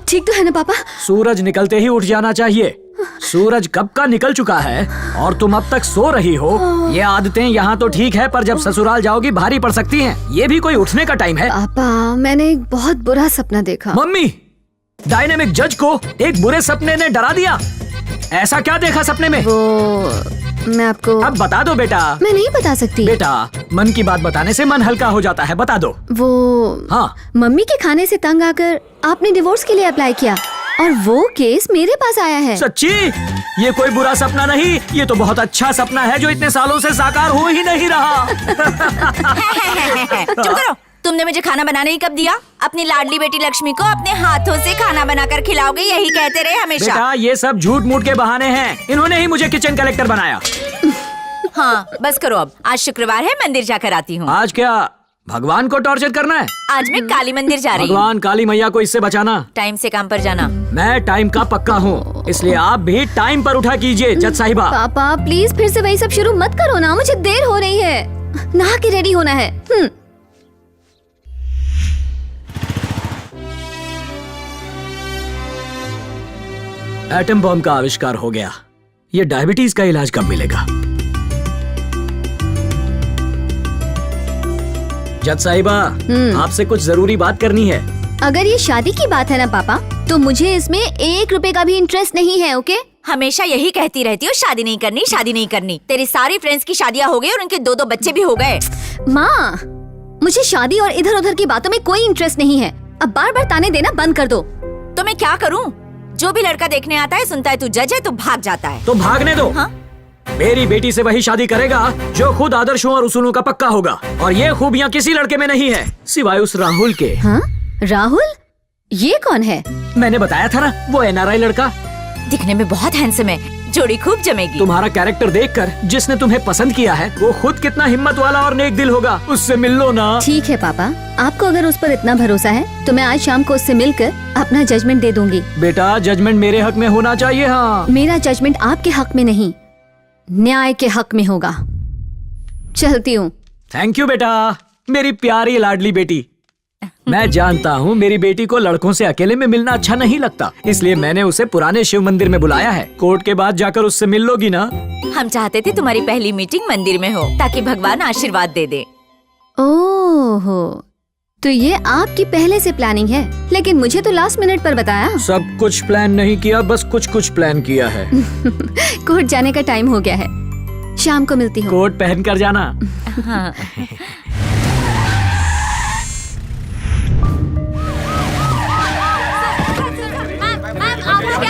ठीक तो है ना पापा? सूरज निकलते ही उठ जाना चाहिए। सूरज कब का निकल चुका है और तुम अब तक सो रही हो। ये आदतें यहाँ तो ठीक है, पर जब ससुराल जाओगी भारी पड़ सकती हैं। ये भी कोई उठने का टाइम है? पापा, मैंने एक बहुत बुरा सपना देखा। मम्मी, डायनेमिक जज को एक बुरे सपने ने डरा दिया। ऐसा क्या देखा सपने में? वो मैं आपको अब बता दो बेटा। मैं नहीं बता सकती बेटा, मन की बात बताने से मन हल्का हो जाता है, बता दो। वो हाँ, मम्मी के खाने से तंग आकर आपने डिवोर्स के लिए अप्लाई किया और वो केस मेरे पास आया है। सच्ची? ये कोई बुरा सपना नहीं, ये तो बहुत अच्छा सपना है जो इतने सालों से साकार हो ही नहीं रहा। चुप करो। तुमने मुझे खाना बनाने ही कब दिया? अपनी लाडली बेटी लक्ष्मी को अपने हाथों से खाना बनाकर खिलाओगे, यही कहते रहे हमेशा। बेटा, ये सब झूठ मूठ के बहाने हैं। इन्होंने ही मुझे किचन कलेक्टर बनाया। हाँ, बस करो अब। आज शुक्रवार है, मंदिर जाकर आती हूँ। आज क्या भगवान को टॉर्चर करना है? आज मैं काली मंदिर जा रही हूँ। भगवान काली मैया को इससे बचाना। टाइम से काम पर जाना। मैं टाइम का पक्का हूँ, इसलिए आप भी टाइम पर उठा कीजिए जज साहिबा। पापा प्लीज फिर से वही सब शुरू मत करो ना, मुझे देर हो रही है। नहा के रेडी होना है। एटम बम का आविष्कार हो गया। ये डायबिटीज का इलाज कब मिलेगा? जज साहिबा, आपसे कुछ जरूरी बात करनी है। अगर ये शादी की बात है ना पापा, तो मुझे इसमें 1 रुपए का भी इंटरेस्ट नहीं है। ओके? हमेशा यही कहती रहती हो, शादी नहीं करनी, शादी नहीं करनी। तेरी सारी फ्रेंड्स की शादियाँ हो गई और उनके 2-2 बच्चे भी हो गए। माँ, मुझे शादी और इधर उधर की बातों में कोई इंटरेस्ट नहीं है। अब बार बार ताने देना बंद कर दो। तो मैं क्या करूँ? जो भी लड़का देखने आता है, सुनता है तू जज है, तो भाग जाता है। तो भागने दो। हाँ? मेरी बेटी से वही शादी करेगा जो खुद आदर्शों और उसूलों का पक्का होगा, और ये खूबियाँ किसी लड़के में नहीं है सिवाय उस राहुल के। हाँ? राहुल? ये कौन है? मैंने बताया था ना, वो NRI लड़का। दिखने में बहुत हैंडसम है, जोड़ी खूब जमेगी। तुम्हारा कैरेक्टर देखकर जिसने तुम्हें पसंद किया है, वो खुद कितना हिम्मत वाला और नेक दिल होगा। उससे मिल लो ना। ठीक है पापा, आपको अगर उस पर इतना भरोसा है तो मैं आज शाम को उससे मिलकर अपना जजमेंट दे दूंगी। बेटा, जजमेंट मेरे हक में होना चाहिए। हाँ, मेरा जजमेंट आपके हक में नहीं, न्याय के हक में होगा। चलती हूँ। थैंक यू बेटा, मेरी प्यारी लाडली बेटी। मैं जानता हूँ मेरी बेटी को लड़कों से अकेले में मिलना अच्छा नहीं लगता, इसलिए मैंने उसे पुराने शिव मंदिर में बुलाया है। कोर्ट के बाद जाकर उससे मिल लोगी ना? हम चाहते थे तुम्हारी पहली मीटिंग मंदिर में हो, ताकि भगवान आशीर्वाद दे दे। ओहो, तो ये आपकी पहले से प्लानिंग है, लेकिन मुझे तो लास्ट मिनट पर बताया। सब कुछ प्लान नहीं किया, बस कुछ प्लान किया है। कोर्ट जाने का टाइम हो गया है, शाम को मिलती हूँ। कोट पहन कर जाना। हाँ।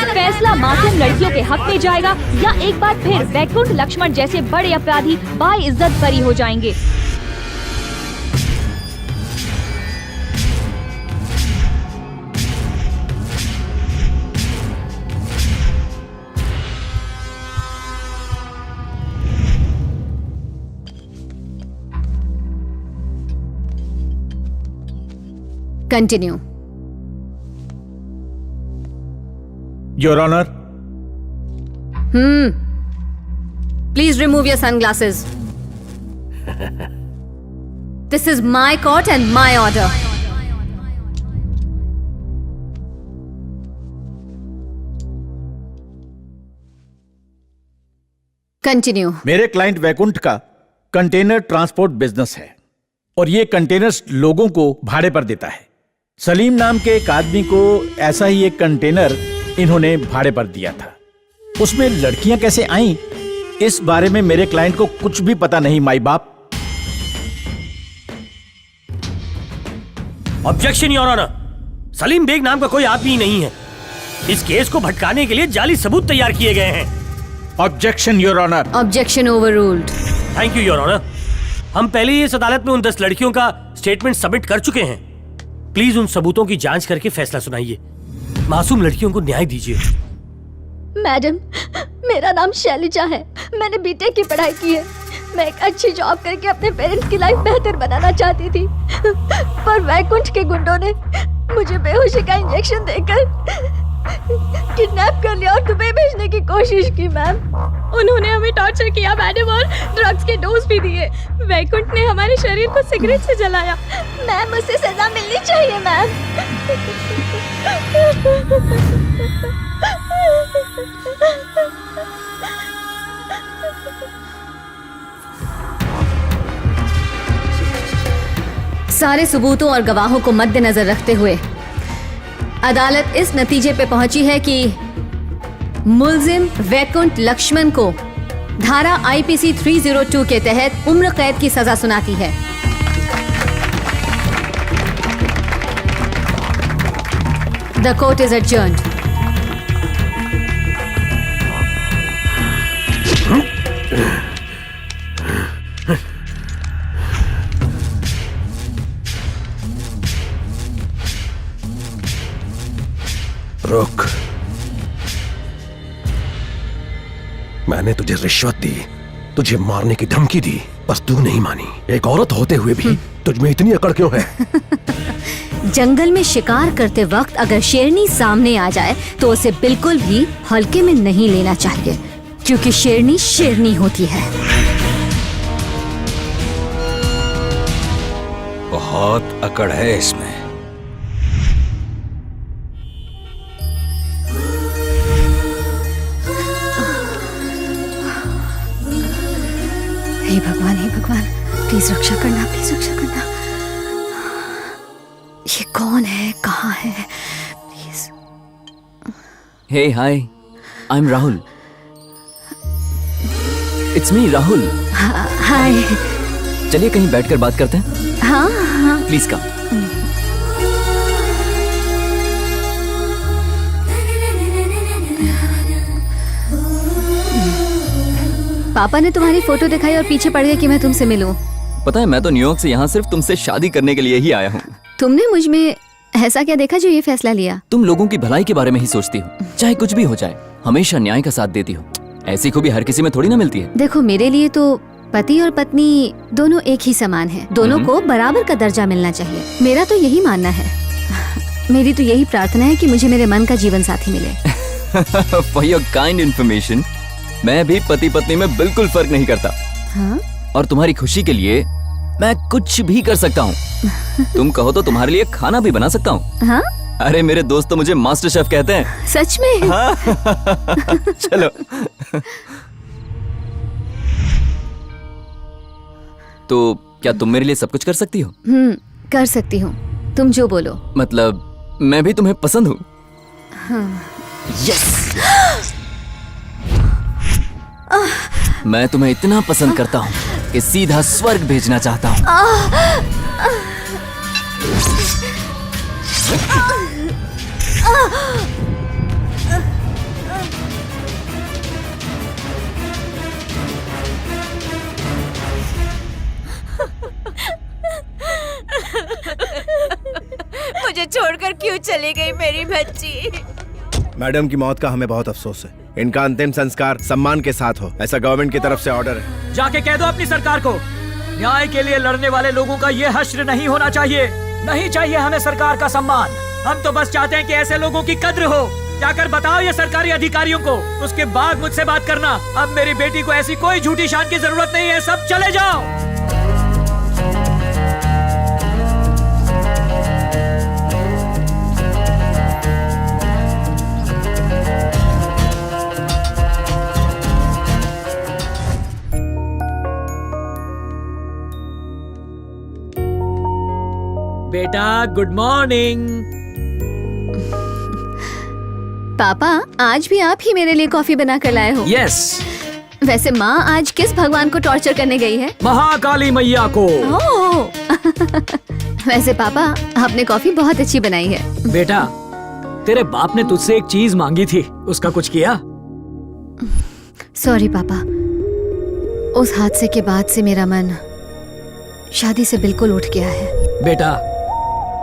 फैसला मासूम लड़कियों के हक में जाएगा या एक बार फिर वैकुंठ लक्ष्मण जैसे बड़े अपराधी बाइज्जत बरी हो जाएंगे? Continue. Your Honor. Please remove your sunglasses. This is my court and my order. Continue. मेरे क्लाइंट वैकुंठ का कंटेनर ट्रांसपोर्ट बिजनेस है और ये कंटेनर्स लोगों को भाड़े पर देता है। सलीम नाम के एक आदमी को ऐसा ही एक कंटेनर इन्होंने भाड़े पर दिया था। उसमें लड़कियां कैसे आईं, इस बारे में मेरे क्लाइंट को कुछ भी पता नहीं। माई बाप। Objection your honour, Salim Beg नाम का कोई आदमी नहीं है। इस केस को भटकाने के लिए जाली सबूत तैयार किए गए हैं। Objection your honour. Objection overruled. Thank you your honour. हम पहले ही इस अदालत में उन 10 लड़कियों का स्टेटमेंट सबमिट कर चुके हैं। प्लीज उन सबूतों की जांच करके फैसला सुनाइए। मासूम लड़कियों को न्याय दीजिए। मैडम, मेरा नाम शैलिजा है। मैंने बीटेक की पढ़ाई की है। मैं एक अच्छी जॉब करके अपने पेरेंट्स की लाइफ बेहतर बनाना चाहती थी, पर वैकुंठ के गुंडों ने मुझे बेहोशी का इंजेक्शन देकर किडनैप कर लिया और दुबई भेजने की कोशिश की मैम। उन्होंने हमें टॉर्चर किया मैडम और ड्रग्स के डोज भी दिए। वैकुंठ ने हमारे शरीर को सिगरेट से जलाया। मैम उसे सजा मिलनी चाहिए मैम। सारे सबूतों और गवाहों को मद्देनजर रखते हुए अदालत इस नतीजे पे पहुंची है कि मुल्जिम वैकुंठ लक्ष्मण को धारा आईपीसी 302 के तहत उम्र कैद की सजा सुनाती है। The court is adjourned. रुक, मैंने तुझे रिश्वत दी, तुझे मारने की धमकी दी, बस तू नहीं मानी। एक औरत होते हुए भी तुझ में इतनी अकड़ क्यों है? जंगल में शिकार करते वक्त अगर शेरनी सामने आ जाए तो उसे बिल्कुल भी हल्के में नहीं लेना चाहिए, क्योंकि शेरनी शेरनी होती है। बहुत अकड़ है इसमें। हे भगवान, हे भगवान, प्लीज रक्षा करना, प्लीज रक्षा करना। ये कौन है, कहाँ है? Please. Hey hi, I am Rahul. It's me Rahul. Hi. चलिए कहीं बैठकर बात करते हैं। हाँ हाँ प्लीज कम। पापा ने तुम्हारी फोटो दिखाई और पीछे पड़ गए कि मैं तुमसे मिलूं। पता है, मैं तो न्यूयॉर्क से यहाँ सिर्फ तुमसे शादी करने के लिए ही आया हूँ। तुमने मुझ में ऐसा क्या देखा जो ये फैसला लिया? तुम लोगों की भलाई के बारे में ही सोचती हो, चाहे कुछ भी हो जाए, हमेशा न्याय का साथ देती हो। ऐसी खूबी हर किसी में थोड़ी ना मिलती है। देखो, मेरे लिए तो पति और पत्नी दोनों एक ही समान है। दोनों को बराबर का दर्जा मिलना चाहिए। मेरा तो यही मानना है। मेरी तो यही प्रार्थना है कि मुझे मेरे मन का जीवन साथी मिले। फॉर योर काइंड इन्फॉर्मेशन, मैं भी पति पत्नी में बिल्कुल फर्क नहीं करता। हाँ? और तुम्हारी खुशी के लिए मैं कुछ भी कर सकता हूँ। तुम कहो तो तुम्हारे लिए खाना भी बना सकता हूँ। हाँ? अरे मेरे दोस्त तो मुझे मास्टर शेफ कहते हैं। सच में? हाँ। चलो। तो क्या तुम मेरे लिए सब कुछ कर सकती हो? कर सकती हूँ, तुम जो बोलो। मतलब मैं भी तुम्हें पसंद हूँ। हाँ। यस। मैं तुम्हें इतना पसंद करता हूँ कि सीधा स्वर्ग भेजना चाहता हूँ। मुझे छोड़कर क्यों चली गई मेरी बच्ची? मैडम की मौत का हमें बहुत अफसोस है। इनका अंतिम संस्कार सम्मान के साथ हो, ऐसा गवर्नमेंट की तरफ से ऑर्डर है। जाके कह दो अपनी सरकार को, न्याय के लिए लड़ने वाले लोगों का ये हश्र नहीं होना चाहिए। नहीं चाहिए हमें सरकार का सम्मान। हम तो बस चाहते हैं कि ऐसे लोगों की कद्र हो। जाकर बताओ ये सरकारी अधिकारियों को, उसके बाद मुझसे बात करना। अब मेरी बेटी को ऐसी कोई झूठी शान की जरूरत नहीं है। सब चले जाओ। बेटा गुड मॉर्निंग। पापा, आज भी आप ही मेरे लिए कॉफी बना कर लाए हो। यस। वैसे माँ आज किस भगवान को टॉर्चर करने गई है? महाकाली मैया को। ओह। वैसे पापा, आपने कॉफी बहुत अच्छी बनाई है। बेटा, तेरे बाप ने तुझसे एक चीज मांगी थी, उसका कुछ किया? सॉरी पापा, उस हादसे के बाद से मेरा मन शादी से बिल्कुल उठ गया है। बेटा,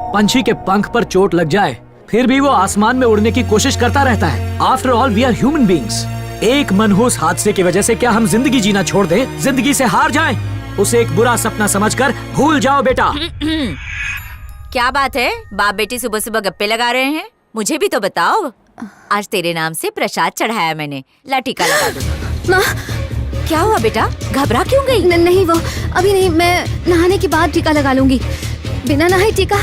पंछी के पंख पर चोट लग जाए फिर भी वो आसमान में उड़ने की कोशिश करता रहता है। After all we are human beings. एक मनहूस हादसे की वजह से क्या हम जिंदगी जीना छोड़ दें, जिंदगी से हार जाएं? उसे एक बुरा सपना समझकर भूल जाओ बेटा। क्या बात है, बाप बेटी सुबह सुबह गप्पे लगा रहे हैं? मुझे भी तो बताओ। आज तेरे नाम से प्रसाद चढ़ाया मैंने, ला टीका लगा दो। माँ, क्या हुआ बेटा, घबरा क्यों गई? नहीं वो अभी नहीं, मैं नहाने के बाद टीका लगा लूंगी। बिना नहाए टीका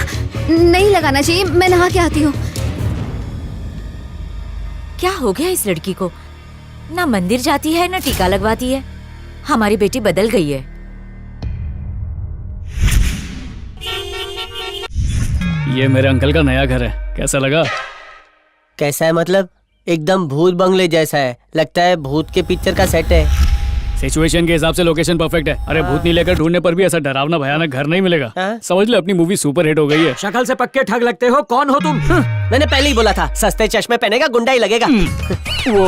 नहीं लगाना चाहिए, मैं नहा के आती हूँ। क्या हो गया इस लड़की को, ना मंदिर जाती है ना टीका लगवाती है। हमारी बेटी बदल गई है। ये मेरे अंकल का नया घर है, कैसा लगा? कैसा है मतलब? एकदम भूत बंगले जैसा है, लगता है भूत के पिक्चर का सेट है। सिचुएशन के हिसाब से लोकेशन परफेक्ट है। अरे भूत नहीं लेकर ढूंढने पर भी ऐसा डरावना भयानक घर नहीं मिलेगा। समझ ले अपनी मूवी सुपर हिट हो गई है। शक्ल से पक्के ठग लगते हो, कौन हो तुम? मैंने पहले ही बोला था, सस्ते चश्मे पहनेगा गुंडा ही लगेगा। वो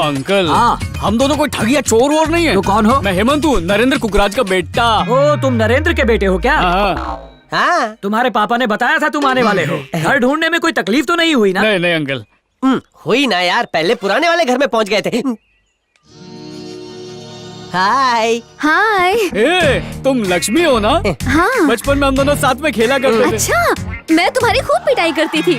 अंकल, हाँ। हम दोनों कोई ठग या चोर वोर नहीं है। तो कौन हो? मैं हेमंत हूँ, नरेंद्र कुकराज का बेटा। ओ, तुम नरेंद्र के बेटे हो क्या? हाँ। तुम्हारे पापा ने बताया था तुम आने वाले हो। घर ढूंढने में कोई तकलीफ तो नहीं हुई ना? नहीं नहीं अंकल। हुई ना यार, पहले पुराने वाले घर में पहुंच गए थे। हाय। हाय। ए, तुम लक्ष्मी हो ना? हाँ। बचपन में हम दोनों साथ में खेला करते थे। अच्छा, मैं तुम्हारी खूब पिटाई करती थी।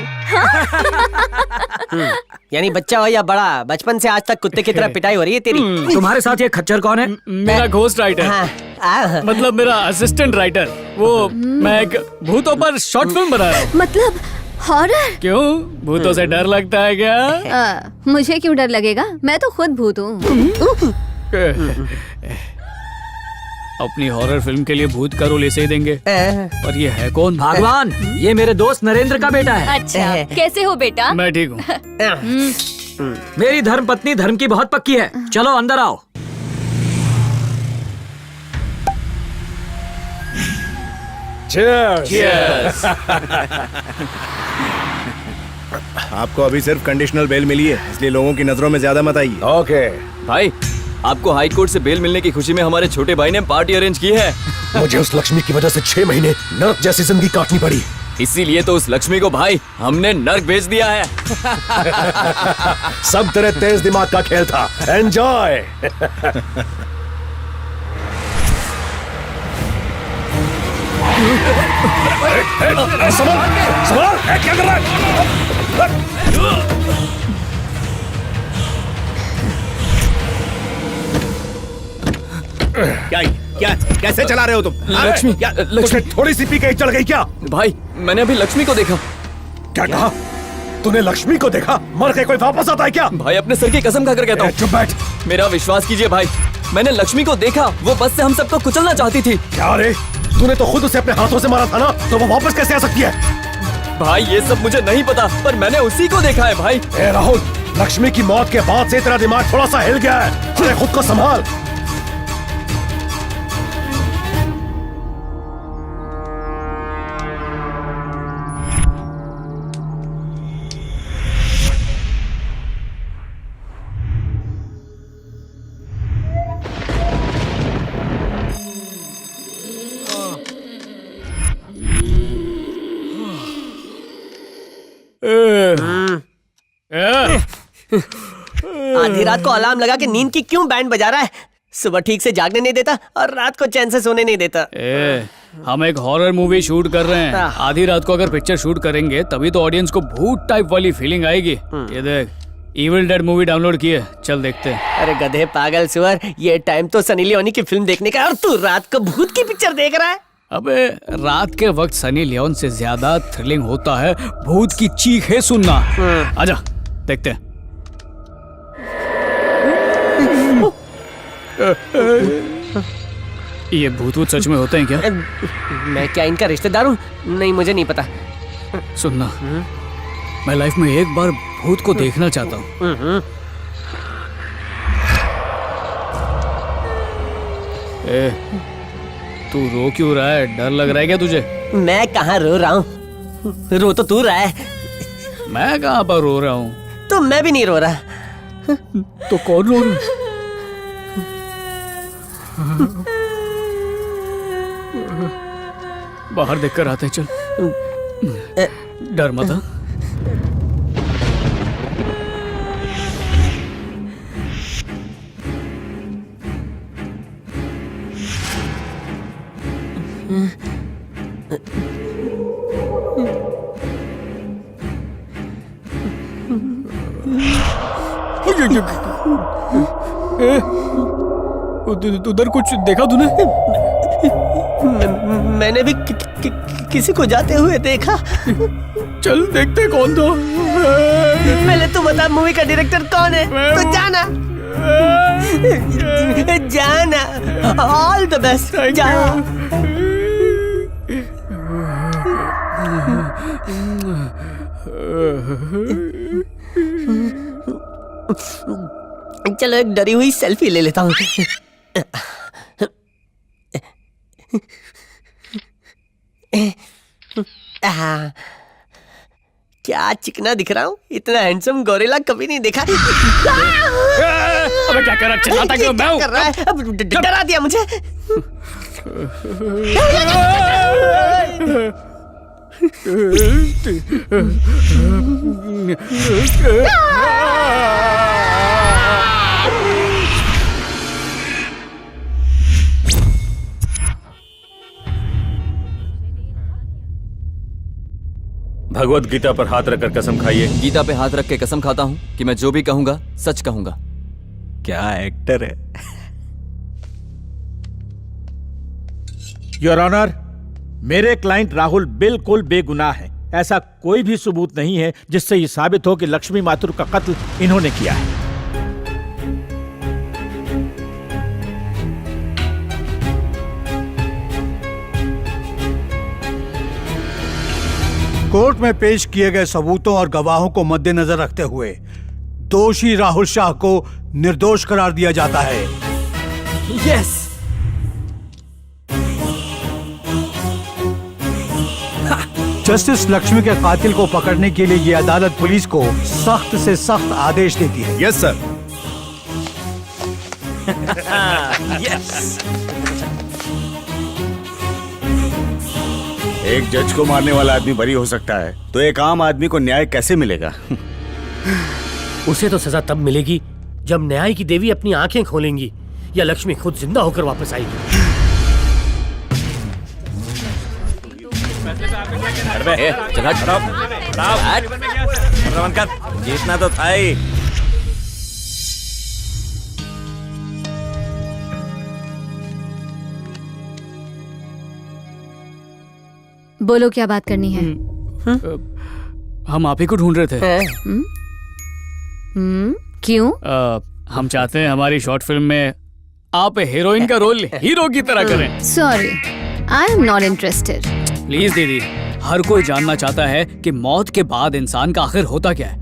यानी बच्चा हो या बड़ा, बचपन से आज तक कुत्ते की तरह पिटाई हो रही है तेरी। तुम्हारे साथ ये खच्चर कौन है? मेरा घोस्ट राइटर। हाँ। मतलब मेरा असिस्टेंट राइटर। वो मैं एक भूतों पर शॉर्ट फिल्म बना रहा हूँ। मतलब हॉरर? क्यों, भूतों से डर लगता है क्या? मुझे क्यों डर लगेगा, मैं तो खुद भूत हूँ। अपनी हॉरर फिल्म के लिए भूत का रोल ऐसे ही देंगे। पर ये है कौन? भगवान, ये मेरे दोस्त नरेंद्र का बेटा है। अच्छा, कैसे हो बेटा? मैं ठीक हूँ। मेरी धर्म पत्नी धर्म की बहुत पक्की है। चलो अंदर आओ। Cheers! आपको अभी सिर्फ कंडीशनल बेल मिली है, इसलिए लोगों की नजरों में ज्यादा मत आइए। ओके। भाई, आपको हाई कोर्ट से बेल मिलने की खुशी में हमारे छोटे भाई ने पार्टी अरेंज की है। मुझे उस लक्ष्मी की वजह से 6 महीने नर्क जैसी जिंदगी काटनी पड़ी। इसीलिए तो उस लक्ष्मी को भाई हमने नर्क भेज दिया है। सब तेरे तेज दिमाग का खेल था। एंजॉय। क्या कर रहा है? क्या कैसे चला रहे हो तुम? लक्ष्मी, लक्ष्मी थोड़ी सी पी के चढ़ गई क्या? भाई, मैंने अभी लक्ष्मी को देखा। क्या कहा? तूने लक्ष्मी को देखा? मर के कोई वापस आता है क्या? भाई, अपने सर की कसम खाकर कहता हूँ। चुप बैठ। मेरा विश्वास कीजिए भाई, मैंने लक्ष्मी को देखा। वो बस से हम सबको कुचलना चाहती थी। क्या रे? तूने तो खुद उसे अपने हाथों से मारा था ना, तो वो वापस कैसे आ सकती है? भाई, ये सब मुझे नहीं पता, पर मैंने उसी को देखा है भाई। ए राहुल, लक्ष्मी की मौत के बाद से तेरा दिमाग थोड़ा सा हिल गया है। अरे खुद को संभाल। आधी रात को अलार्म लगा के नींद की क्यों बैंड बजा रहा है? सुबह ठीक से जागने नहीं देता और रात को चैन से सोने नहीं देता। हम एक हॉरर मूवी शूट कर रहे हैं। आधी रात को अगर पिक्चर शूट करेंगे तभी तो ऑडियंस को भूत टाइप वाली फीलिंग आएगी। ये देख, इविल डेड मूवी डाउनलोड की है, चल देखते हैं। अरे गधे पागल सुअर, ये टाइम तो सनी लियोनी की फिल्म देखने का, और तू रात को भूत की पिक्चर देख रहा है? अबे, रात के वक्त सनी लियोन से ज्यादा थ्रिलिंग होता है भूत की चीखें सुनना। आजा देखते हैं। ये भूत वूत सच में होते हैं क्या? मैं क्या इनका रिश्तेदार हूँ? नहीं, मुझे नहीं पता। सुनना, मैं लाइफ में एक बार भूत को देखना चाहता हूँ। तू रो क्यों रहा है? डर लग रहा है क्या तुझे? मैं कहाँ रो रहा हूँ, रो तो तू रहा है। मैं कहाँ पर रो रहा हूँ? तो मैं भी नहीं रो रहा। तो कौन रो रहा है? बाहर देखकर आते हैं, चल। डर मत। उधर कुछ देखा तूने? मैंने भी किसी को जाते हुए देखा। चल देखते कौन था। पहले तू बता मूवी का डायरेक्टर कौन है? तो जाना जाना। All the best. जा। चलो एक डरी हुई सेल्फी ले लेता हूँ। क्या चिकना दिख रहा हूँ? इतना हैंडसम गोरिल्ला कभी नहीं देखा। अबे क्या कर रहा है? चिल्लाता क्यों? मैं हूँ। कर रहा है? अब डरा दिया मुझे। भगवत गीता पर हाथ रखकर कसम खाइए। गीता पे हाथ रख के कसम खाता हूँ कि मैं जो भी कहूंगा सच कहूंगा। क्या एक्टर है। योर ऑनर, मेरे क्लाइंट राहुल बिल्कुल बेगुनाह है। ऐसा कोई भी सबूत नहीं है जिससे ये साबित हो कि लक्ष्मी माथुर का कत्ल इन्होंने किया है। कोर्ट में पेश किए गए सबूतों और गवाहों को मद्देनजर रखते हुए दोषी राहुल शाह को निर्दोष करार दिया जाता है। यस। जस्टिस लक्ष्मी के कातिल को पकड़ने के लिए ये अदालत पुलिस को सख्त से सख्त आदेश देती है। Yes sir. यस। एक जज को मारने वाला आदमी बरी हो सकता है, तो एक आम आदमी को न्याय कैसे मिलेगा? उसे तो सजा तब मिलेगी जब न्याय की देवी अपनी आंखें खोलेंगी या लक्ष्मी खुद जिंदा होकर वापस आएगी। जीतना तो था ही। बोलो क्या बात करनी है? हम आप ही को ढूंढ रहे थे। क्यों? हम चाहते हैं हमारी शॉर्ट फिल्म में आप हीरोइन का रोल हीरो की तरह करें। Sorry, I am not interested. Please दीदी, हर कोई जानना चाहता है कि मौत के बाद इंसान का आखिर होता क्या है।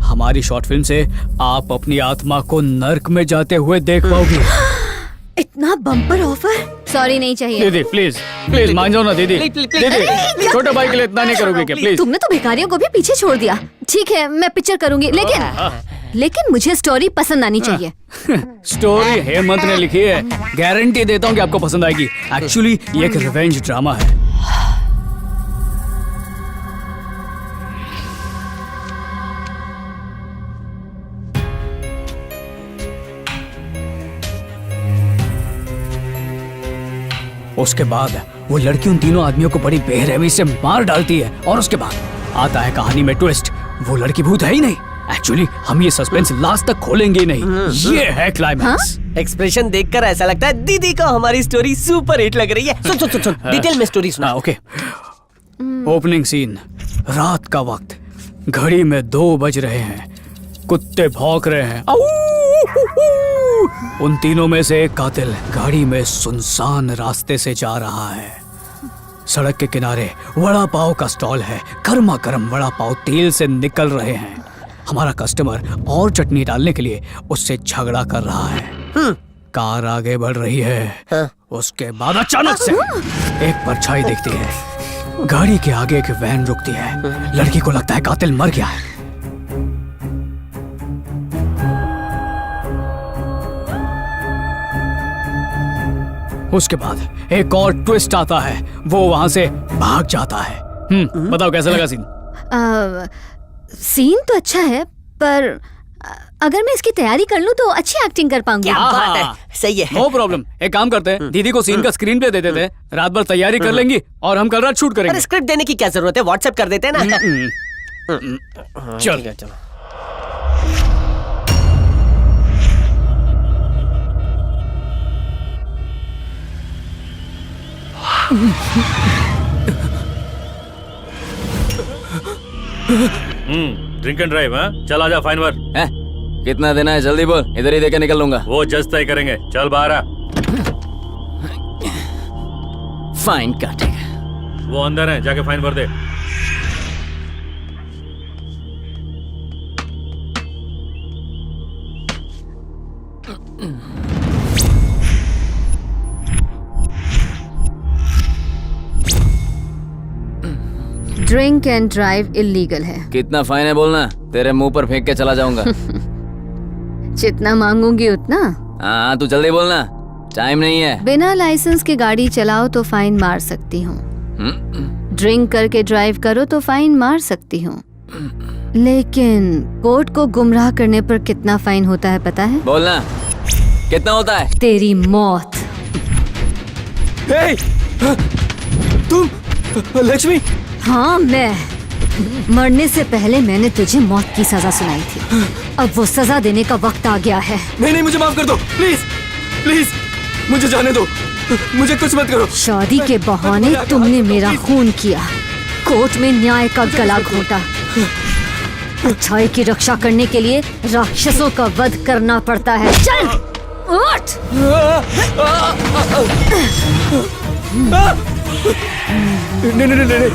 हमारी शॉर्ट फिल्म से आप अपनी आत्मा को नर्क में जाते हुए देख पाओगी। इतना बम्पर ऑफर? सॉरी, नहीं चाहिए। दीदी प्लीज प्लीज मान जाओ ना दीदी। दीदी छोटे भाई के लिए इतना नहीं करोगे क्या? प्लीज। तुमने तो भिखारियों को भी पीछे छोड़ दिया। ठीक है, मैं पिक्चर करूंगी, लेकिन मुझे स्टोरी पसंद आनी चाहिए। स्टोरी हेमंत ने लिखी है, गारंटी देता हूँ कि आपको पसंद आएगी। एक्चुअली ये एक रिवेंज ड्रामा है। उसके बाद वो लड़की उन तीनों आदमियों को बड़ी बेरहमी से मार डालती है और उसके बाद आता है कहानी में ट्विस्ट। वो लड़की भूत है ही नहीं। एक्चुअली हम ये सस्पेंस लास्ट तक खोलेंगे ही नहीं। ये है क्लाइमैक्स। एक्सप्रेशन देखकर ऐसा लगता है दीदी को हमारी स्टोरी सुपर हिट लग रही है। सुन डिटेल में स्टोरी सुना। ओके। ओपनिंग सीन, रात का वक्त, घड़ी में 2 बज रहे हैं, कुत्ते भौंक रहे हैं। उन तीनों में से एक कातिल गाड़ी में सुनसान रास्ते से जा रहा है। सड़क के किनारे वड़ा पाव का स्टॉल है। गर्मा गर्म वड़ा पाव तेल से निकल रहे हैं। हमारा कस्टमर और चटनी डालने के लिए उससे झगड़ा कर रहा है। कार आगे बढ़ रही है। उसके बाद अचानक से एक परछाई दिखती है। गाड़ी के आगे एक वैन रुकती है। लड़की को लगता है कातिल मर गया है। उसके बाद एक और ट्विस्ट आता है। वो वहां से भाग जाता है। बताओ कैसा लगा सीन? सीन तो अच्छा है, पर अगर मैं इसकी तैयारी कर लूं तो अच्छी एक्टिंग कर पाऊंगी। क्या बात है, सही है। No problem. एक काम करते हैं, दीदी को सीन का स्क्रीन प्ले दे देते हैं, रात भर तैयारी कर लेंगी और हम कल रात शूट करेंगे। स्क्रिप्ट देने की क्या जरूरत है, व्हाट्सएप कर देते हैं ना। चल चलो। Drink and drive. हाँ चल आजा फाइन वर्क। कितना देना है जल्दी बोल, इधर ही देके निकल लूंगा। वो जज तय करेंगे, चल बाहर आ। फाइन काटेगा। वो अंदर है, जाके फाइन भर दे। ड्रिंक एंड ड्राइव इलीगल है। कितना फाइन है बोलना, तेरे मुंह पर फेंक के चला जाऊंगा। जितना मांगूंगी उतना। हाँ तू जल्दी बोलना, टाइम नहीं है। बिना लाइसेंस के गाड़ी चलाओ तो फाइन मार सकती हूँ, ड्रिंक करके ड्राइव करो तो फाइन मार सकती हूँ, लेकिन कोर्ट को गुमराह करने पर कितना फाइन होता है पता है? बोलना कितना होता है? तेरी मौत। तुम लक्ष्मी? हाँ मैं। मरने से पहले मैंने तुझे मौत की सजा सुनाई थी, अब वो सजा देने का वक्त आ गया है। नहीं मुझे माफ कर दो प्लीज, प्लीज मुझे जाने दो, मुझे कुछ मत करो। शादी के बहाने तुमने मेरा खून किया, कोर्ट में न्याय का गला घोटा। अच्छाई की रक्षा करने के लिए राक्षसों का वध करना पड़ता है। चल उठ। नहीं मुझे नहीं।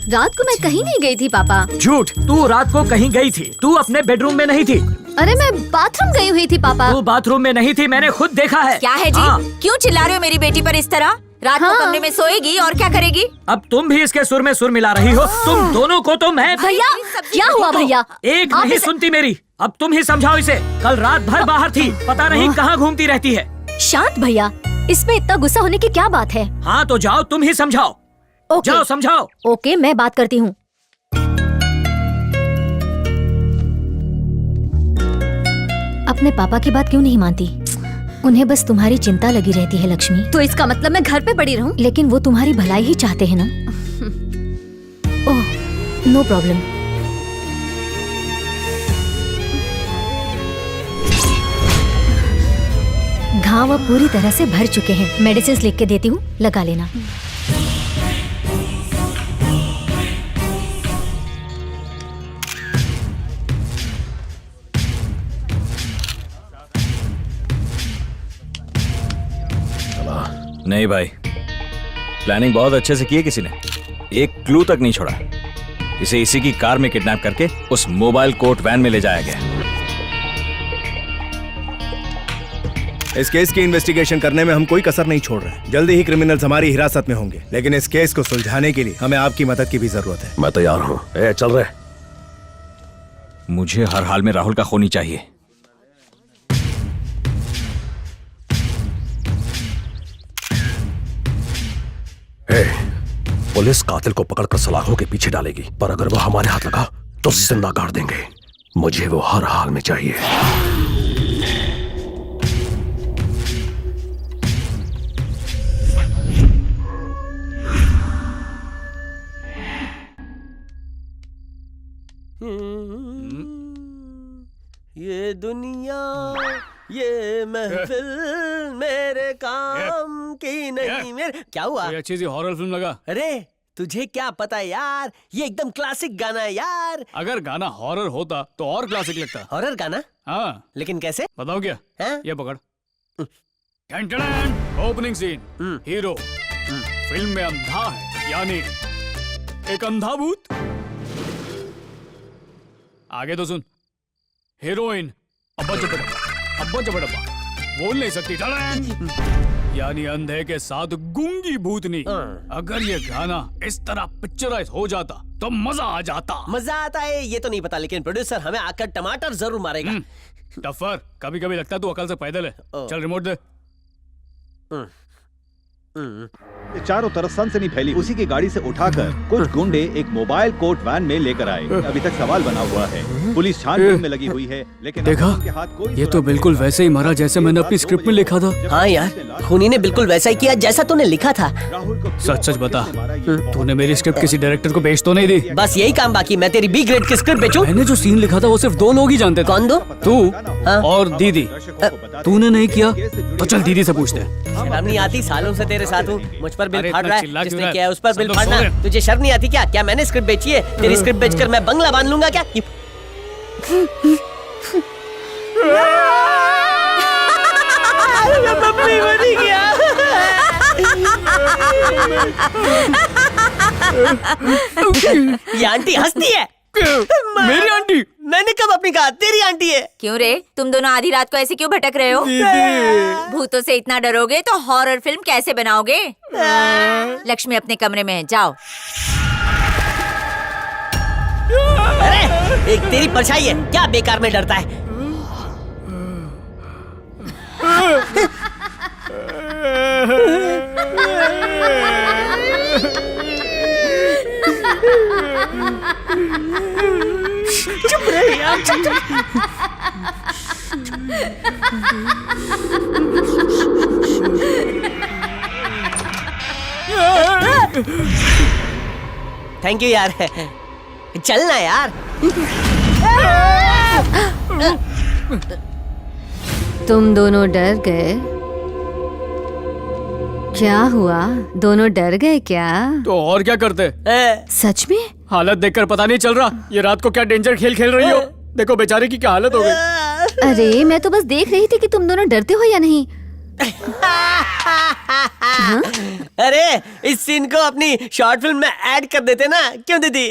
रात को मैं कहीं नहीं गई थी पापा। झूठ, तू रात को कहीं गई थी, तू अपने बेडरूम में नहीं थी। अरे मैं बाथरूम गई हुई थी पापा। तू बाथरूम में नहीं थी, मैंने खुद देखा है। क्या है जी? हाँ। क्यों चिल्ला रहे हो मेरी बेटी पर इस तरह? रात को कमरे में सोएगी और क्या करेगी? अब तुम भी इसके सुर में सुर मिला रही हो। तुम दोनों को तो मैं। भैया क्या हुआ भैया? एक नहीं सुनती मेरी, अब तुम ही समझाओ इसे। कल रात भर बाहर थी, पता नहीं कहाँ घूमती रहती है। शांत भैया, इसमें इतना गुस्सा होने की क्या बात है? हाँ तो जाओ तुम ही समझाओ। जाओ समझाओ। ओके मैं बात करती हूँ। अपने पापा की बात क्यों नहीं मानती? उन्हें बस तुम्हारी चिंता लगी रहती है लक्ष्मी। तो इसका मतलब मैं घर पे पड़ी रहूं? लेकिन वो तुम्हारी भलाई ही चाहते हैं ना। Oh no problem. घाव अब पूरी तरह से भर चुके हैं। मेडिसिन लिख के देती हूँ, लगा लेना। नहीं भाई, प्लानिंग बहुत अच्छे से की है किसी ने, एक क्लू तक नहीं छोड़ा। इसे इसी की कार में किडनैप करके उस मोबाइल कोर्ट वैन में ले जाया गया। इस केस की इन्वेस्टिगेशन करने में हम कोई कसर नहीं छोड़ रहे। जल्दी ही क्रिमिनल्स हमारी हिरासत में होंगे, लेकिन इस केस को सुलझाने के लिए हमें आपकी मदद की भी जरूरत है। मैं तैयार हूँ। चल रहे। मुझे हर हाल में राहुल का खूनी चाहिए। पुलिस कातिल को पकड़कर सलाखों के पीछे डालेगी, पर अगर वो हमारे हाथ लगा तो जिंदा गाड़ देंगे। मुझे वो हर हाल में चाहिए। ये दुनिया ये महफिल मेरे काम की नहीं। मेरे क्या हुआ? कोई अच्छी सी हॉरर फिल्म लगा। अरे तुझे क्या पता यार, ये एकदम क्लासिक गाना है यार। अगर गाना हॉरर होता तो और क्लासिक लगता। हॉरर गाना? हाँ लेकिन कैसे? बताओ क्या? ये पकड़। ओपनिंग सीन, हीरो फिल्म में अंधा है, यानी एक अंधा भूत। आगे तो सुन। हीरोइन अब्बा चपड़प्पा, बोल नहीं सकती। यानी अंधे के साथ गूंगी भूतनी। अगर ये गाना इस तरह पिक्चराइज हो जाता तो मजा आ जाता। मजा आता है ये तो नहीं पता, लेकिन प्रोड्यूसर हमें आकर टमाटर जरूर मारेगा। टफर, कभी कभी लगता है तू अकल से पैदल है। चल रिमोट दे। चारों तरफ सनसनी फैली। उसी की गाड़ी से उठाकर कुछ गुंडे एक मोबाइल कोर्ट वैन में लेकर आए। अभी तक सवाल बना हुआ है, पुलिस छानबीन में लगी हुई है, लेकिन देखा, ये तो बिल्कुल वैसे ही मारा जैसे मैंने अपनी स्क्रिप्ट में लिखा था। हाँ यार, खूनी ने बिल्कुल वैसा ही किया जैसा तूने लिखा था। सच सच बता, तूने मेरी स्क्रिप्ट किसी डायरेक्टर को बेच तो नहीं दी? बस यही काम बाकी, मैं तेरी बी ग्रेड की स्क्रिप्ट बेचूं? मैंने जो सीन लिखा था वो सिर्फ 2 लोग ही जानते थे। कौन दो? तू और दीदी। तूने नहीं किया तो चल दीदी से पूछते हैं। शर्म नहीं आती? सालों से तेरे साथ हूँ, मुझ पर बिल अरे फाड़ इतना रहा चिल्ला है, क्यों जिसने रहा है? किया है उस पर सब बिल लोग फाड़ना। सो रहे। तुझे शर्म नहीं आती क्या? क्या मैंने स्क्रिप्ट बेची है? तेरी स्क्रिप्ट बेचकर मैं बंगला बांध लूंगा क्या? मम्मी मरी गया। ये आंटी हंसती है। मेरी आंटी? मैंने कब अपनी कहा? तेरी आंटी है। क्यों रे, तुम दोनों आधी रात को ऐसे क्यों भटक रहे हो? भूतों से इतना डरोगे तो हॉरर फिल्म कैसे बनाओगे? लक्ष्मी अपने कमरे में है, जाओ। अरे एक तेरी परछाई है, क्या बेकार में डरता है? चुप रहे यार, चुप। थैंक यू यार। चलना यार। तुम दोनों डर गए? क्या हुआ, दोनों डर गए क्या? तो और क्या करते? सच में? हालत देखकर पता नहीं चल रहा ये रात को क्या डेंजर खेल खेल रही हो। देखो बेचारे की क्या हालत हो गई। अरे मैं तो बस देख रही थी कि तुम दोनों डरते हो या नहीं। अरे इस सीन को अपनी शॉर्ट फिल्म में ऐड कर देते ना, क्यों दीदी?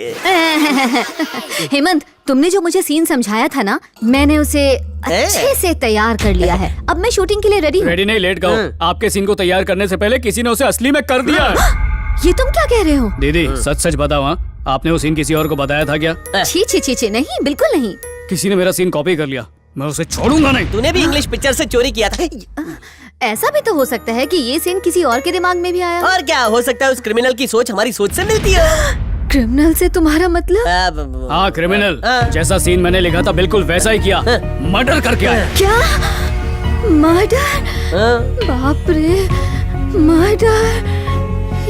हेमंत, तुमने जो मुझे सीन समझाया था ना, मैंने उसे अच्छे से तैयार कर लिया है। अब मैं शूटिंग के लिए रेडी हूँ। रेडी नहीं, लेट गाओ। आपके सीन को तैयार करने से पहले किसी ने उसे असली में कर दिया है। ये तुम क्या कह रहे हो? दीदी सच सच बताओ, हाँ आपने वो सीन किसी और को बताया था क्या? छी छी छी छी, नहीं, बिल्कुल नहीं। किसी ने मेरा सीन कॉपी कर लिया, मैं उसे छोड़ूंगा नहीं। तूने भी इंग्लिश पिक्चर से चोरी किया था। ऐसा भी तो हो सकता है कि ये सीन किसी और के दिमाग में भी आया। और क्या हो सकता है, उस क्रिमिनल की सोच हमारी सोच से मिलती है। क्रिमिनल से तुम्हारा मतलब? हाँ क्रिमिनल, जैसा सीन मैंने लिखा था बिल्कुल वैसा ही किया। मर्डर करके आया। क्या? मर्डर? बाप रे, मर्डर!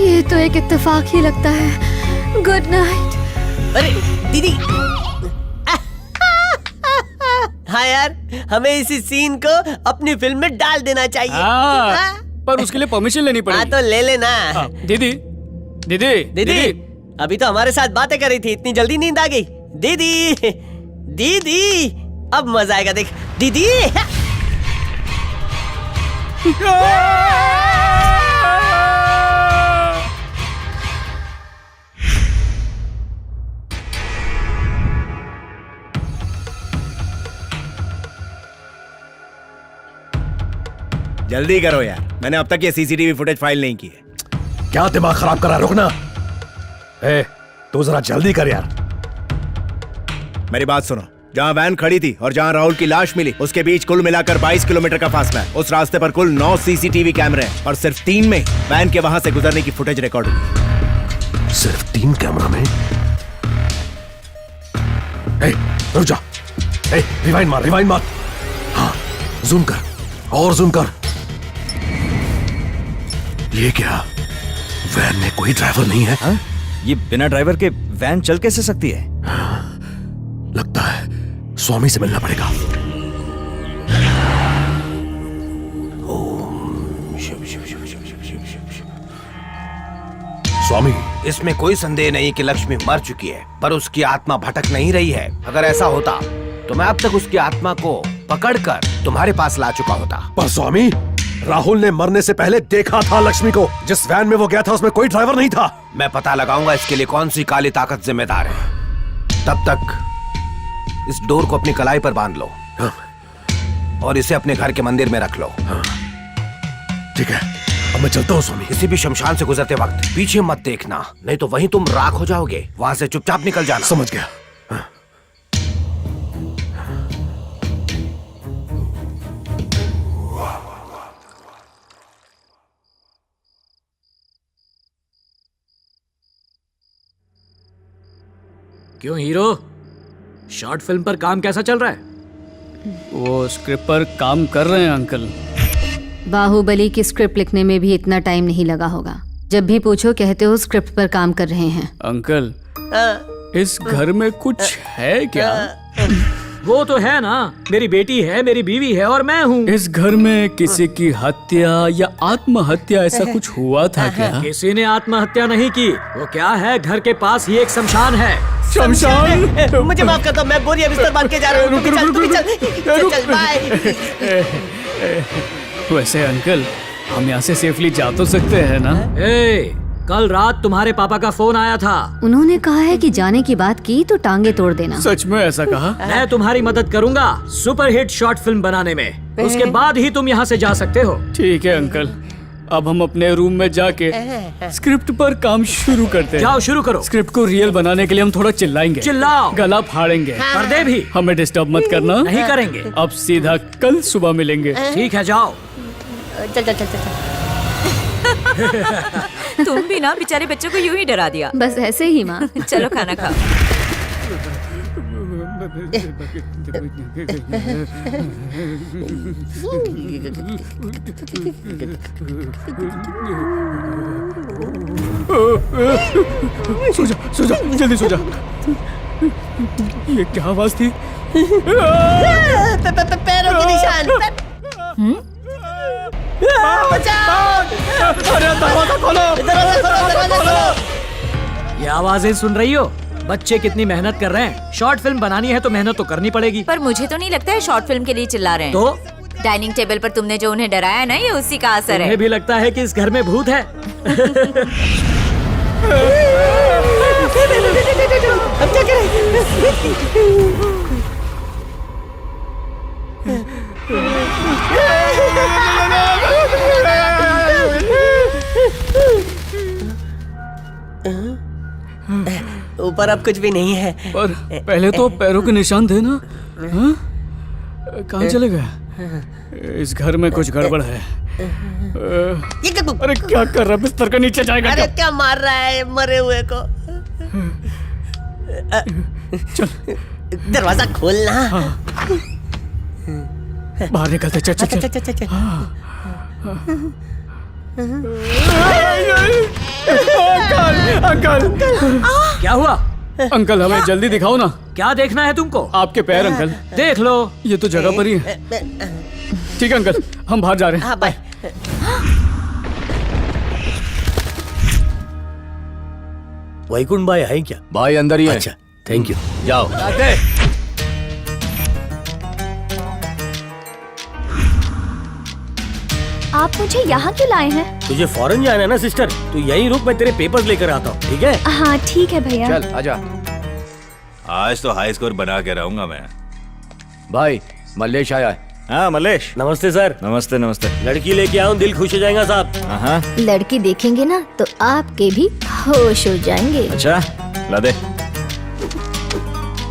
ये तो एक इत्तेफाक ही लगता है। Good night. अरे दीदी, हाँ यार, हमें इसी सीन को अपनी फिल्म में डाल देना चाहिए। पर उसके लिए परमिशन लेनी पड़ेगी। हाँ तो ले लेना। दीदी दीदी दीदी, अभी तो हमारे साथ बातें कर रही थी, इतनी जल्दी नींद आ गई? दीदी दीदी, अब मजा आएगा, देख दीदी। जल्दी करो यार, मैंने अब तक ये सीसीटीवी फुटेज फाइल नहीं की है। क्या दिमाग खराब करा, रुकना। तू जरा जल्दी कर यार। मेरी बात सुनो, जहाँ वैन खड़ी थी और जहाँ राहुल की लाश मिली, उसके बीच कुल मिलाकर 22 किलोमीटर का फासला है। उस रास्ते पर कुल 9 सीसीटीवी कैमरे हैं और सिर्फ 3 में वैन के वहां से गुजरने की फुटेज रिकॉर्ड हुई। सिर्फ 3 कैमरा में? रुक जा, रिवाइंड मार। हाँ, जूम कर और जूम कर। ये क्या, वैन में कोई ड्राइवर नहीं है? हा? ये बिना ड्राइवर के वैन चल कैसे सकती है? लगता है स्वामी से मिलना पड़ेगा। स्वामी, इसमें कोई संदेह नहीं कि लक्ष्मी मर चुकी है, पर उसकी आत्मा भटक नहीं रही है। अगर ऐसा होता तो मैं अब तक उसकी आत्मा को पकड़कर तुम्हारे पास ला चुका होता। पर स्वामी, राहुल ने मरने से पहले देखा था लक्ष्मी को। जिस वैन में वो गया था उसमें कोई ड्राइवर नहीं था। मैं पता लगाऊंगा इसके लिए कौन सी काली ताकत जिम्मेदार है। तब तक इस डोर को अपनी कलाई पर बांध लो और इसे अपने घर के मंदिर में रख लो। ठीक है, अब मैं चलता हूँ स्वामी। किसी भी शमशान से गुजरते वक्त पीछे मत देखना, नहीं तो वहीं तुम राख हो जाओगे। वहां से चुपचाप निकल जाना। समझ गया। क्यों हीरो, शॉर्ट फिल्म पर काम कैसा चल रहा है? वो स्क्रिप्ट पर काम कर रहे हैं अंकल। बाहुबली की स्क्रिप्ट लिखने में भी इतना टाइम नहीं लगा होगा। जब भी पूछो कहते हो स्क्रिप्ट पर काम कर रहे हैं। अंकल, इस घर में कुछ है क्या? वो तो है ना, मेरी बेटी है, मेरी बीवी है और मैं हूँ। इस घर में किसी की हत्या या आत्महत्या ऐसा कुछ हुआ था क्या? किसी ने आत्महत्या नहीं की। वो क्या है, घर के पास ही एक शमशान है। शमशान? मुझे माफ कर दो, मैं बोरिया बिस्तर बांध के जा रहा हूँ। चल बाय। वैसे अंकल, हम यहाँ से सेफली जा तो सकते हैं ना? कल रात तुम्हारे पापा का फोन आया था। उन्होंने कहा है कि जाने की बात की तो टांगे तोड़ देना। सच में ऐसा कहा? मैं तुम्हारी मदद करूंगा सुपरहिट शॉर्ट फिल्म बनाने में। उसके बाद ही तुम यहाँ से जा सकते हो। ठीक है अंकल, अब हम अपने रूम में जाके स्क्रिप्ट पर काम शुरू करते हैं। जाओ, शुरू करो। स्क्रिप्ट को रियल बनाने के लिए हम थोड़ा चिल्लाएंगे। चिल्लाओ, गला फाड़ेंगे। पर्दे भी। हमें डिस्टर्ब मत करना। नहीं करेंगे। अब सीधा कल सुबह मिलेंगे। ठीक है, जाओ। चल चल चल चल। तुम भी ना बेचारे बच्चों को यूं ही डरा दिया। बस ऐसे ही माँ। चलो खाना खाओ। सो जा, सो जा, जल्दी सो जा। ये क्या आवाज थी? पैरों के निशान। अरे दरवाजा खोलो, दरवाजा खोलो। ये आवाजें सुन रही हो? बच्चे कितनी मेहनत कर रहे हैं। शॉर्ट फिल्म बनानी है तो मेहनत तो करनी पड़ेगी। पर मुझे तो नहीं लगता है शॉर्ट फिल्म के लिए चिल्ला रहे हैं। तो डाइनिंग टेबल पर तुमने जो उन्हें डराया ना, ये उसी का असर है। तुम्हें भी लगता है कि इस घर में भूत है? अब क्या करें? ऊपर अब कुछ भी नहीं है। पर पहले तो पैरों के निशान थे ना? कहाँ चले गए? इस घर में कुछ गड़बड़ है। अरे क्या कर रहा है? बिस्तर के नीचे जाएगा? अरे क्या मार रहा है मरे हुए को? चल, दरवाजा खोलना। बाहर निकलते। चल चल चल चल चल। अंकल, क्या हुआ? अंकल, हमें जल्दी दिखाओ ना। क्या देखना है तुमको? आपके पैर अंकल। देख लो, ये तो जगह पर ही है। ठीक है अंकल, हम बाहर जा रहे हैं। हाँ बाय। वैकुंठ भाई है क्या? भाई अंदर ही है। अच्छा, थैंक यू। जाओ। आप मुझे यहाँ क्यों लाए हैं? तुझे फॉरेन जाना है ना सिस्टर? तू यहीं रुक, मैं तेरे पेपर्स लेकर आता हूँ। ठीक है? हाँ ठीक है भैया। चल आजा। आज तो हाई स्कोर बना के रहूंगा मैं। भाई मल्लेश आया है। हाँ मल्लेश। नमस्ते सर। नमस्ते नमस्ते। लड़की लेके आऊँ, दिल खुश हो जाएगा साहब। हाँ। लड़की देखेंगे ना तो आपके भी होश हो जाएंगे। अच्छा, ला दे,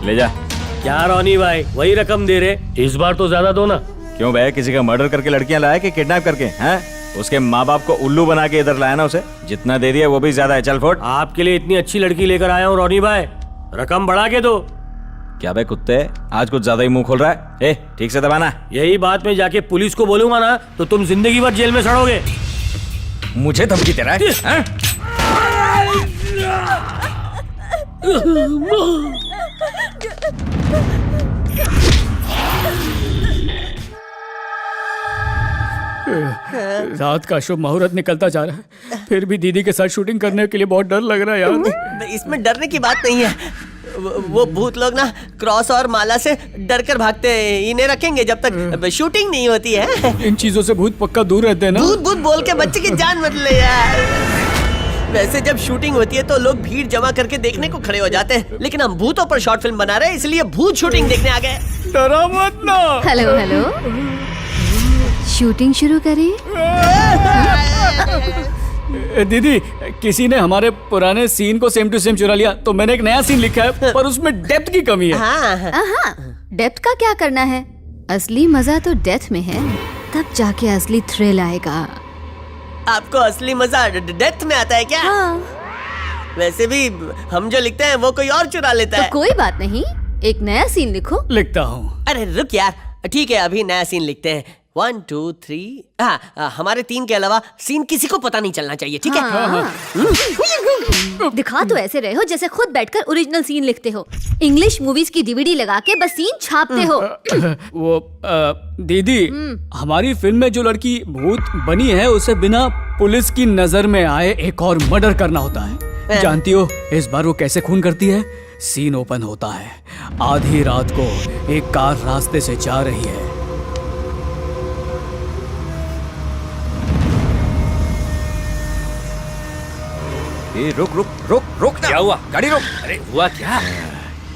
ले जा। क्या रोनी भाई, वही रकम दे रहे? इस बार तो ज्यादा दो ना। क्यों बे, किसी का मर्डर करके लड़कियां लाया कि किडनैप करके? हैं? उसके माँ बाप को उल्लू बना के इधर लाया ना उसे। जितना दे दिया वो भी ज्यादा है। चल फोट। आपके लिए इतनी अच्छी लड़की लेकर आया हूँ रोनी भाई, रकम बढ़ा के दो। क्या बे कुत्ते, आज कुछ ज्यादा ही मुंह खोल रहा है। ए, ठीक से दबाना। यही बात मैं जाके पुलिस को बोलूंगा ना तो तुम जिंदगी भर जेल में सड़ोगे। मुझे धमकी दे रहा है? रात का शुभ मुहूर्त निकलता जा रहा है, फिर भी दीदी के साथ शूटिंग करने के लिए बहुत डर लग रहा है यार। इसमें डरने की बात नहीं है। वो भूत लोग ना क्रॉस और माला से डर कर भागते हैं। इन्हें रखेंगे जब तक शूटिंग नहीं होती है। इन चीजों से भूत पक्का दूर रहते हैं ना? भूत भूत बोल के बच्चे की जान मत ले यार। वैसे जब शूटिंग होती है तो लोग भीड़ जमा करके देखने को खड़े हो जाते हैं, लेकिन हम भूतों पर शॉर्ट फिल्म बना रहे हैं, इसलिए भूत शूटिंग देखने आ गए। डरा मत ना। Hello hello. शूटिंग शुरू करें? दीदी, किसी ने हमारे पुराने सीन को सेम टू सेम चुरा लिया, तो मैंने एक नया सीन लिखा है, पर उसमें डेप्थ की कमी है। डेप्थ का क्या करना है? असली मजा तो डेथ में है, तब जाके असली थ्रिल आएगा। आपको असली मजा डेथ में आता है क्या? वैसे भी हम जो लिखते हैं वो कोई और चुरा लेता है। तो कोई बात नहीं, एक नया सीन लिखो। लिखता हूँ। अरे रुक यार, ठीक है अभी नया सीन लिखते हैं। 1 2 3। हाँ, हमारे 3 के अलावा सीन किसी को पता नहीं चलना चाहिए, ठीक है? दिखा तो ऐसे रहे हो जैसे खुद बैठकर ओरिजिनल सीन लिखते हो। इंग्लिश मूवीज की डीवीडी लगा के बस सीन छापते हो। वो दीदी, हमारी फिल्म में जो लड़की भूत बनी है उसे बिना पुलिस की नजर में आए एक और मर्डर करना होता है। जानती हो इस बार वो कैसे खून करती है? सीन ओपन होता है, आधी रात को एक कार रास्ते से जा रही है। ए, रुक रुक रुक रुक ना। क्या हुआ? गाड़ी रोक। अरे हुआ क्या?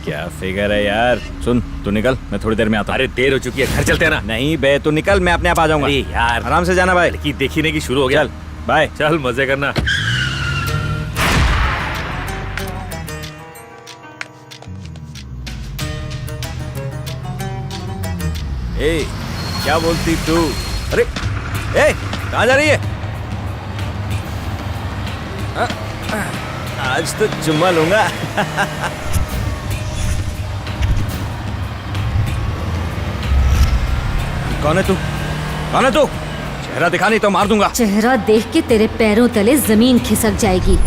क्या फिगर है यार। सुन, तू निकल, मैं थोड़ी देर में आता हूँ। अरे देर हो चुकी है, घर चलते हैं ना। नहीं बे, तू निकल, मैं अपने आप आ जाऊंगा। अरे यार आराम से जाना भाई। लड़की देखने की शुरू हो गया। चल बाय। चल मजे करना। ए, क्या बोलती तू? अरे ए, कहाँ जा रही है? आज तो चुम्मा लूंगा। कौन है तू? कौन है तू? चेहरा दिखा, नहीं तो मार दूंगा। चेहरा देख के तेरे पैरों तले जमीन खिसक जाएगी।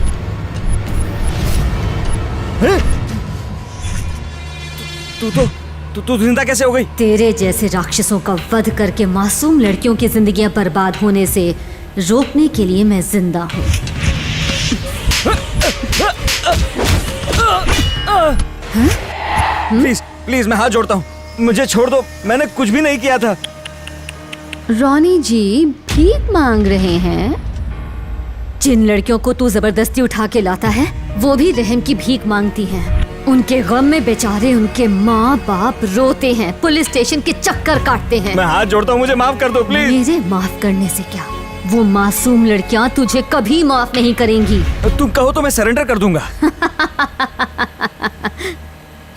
तू जिंदा कैसे हो गई? तेरे जैसे राक्षसों का वध करके मासूम लड़कियों की जिंदगियां बर्बाद होने से रोकने के लिए मैं जिंदा हूँ। प्लीज प्लीज, मैं हाथ जोड़ता हूँ, मुझे छोड़ दो, मैंने कुछ भी नहीं किया था। रॉनी जी भीख मांग रहे हैं? जिन लड़कियों को तू जबरदस्ती उठा के लाता है वो भी रहम की भीख मांगती हैं। उनके गम में बेचारे उनके माँ बाप रोते हैं, पुलिस स्टेशन के चक्कर काटते हैं। मैं हाथ जोड़ता हूँ, मुझे माफ कर दो प्लीज। मेरे माफ करने से क्या, वो मासूम लड़कियाँ तुझे कभी माफ नहीं करेंगी। तुम कहो तो मैं सरेंडर कर दूंगा।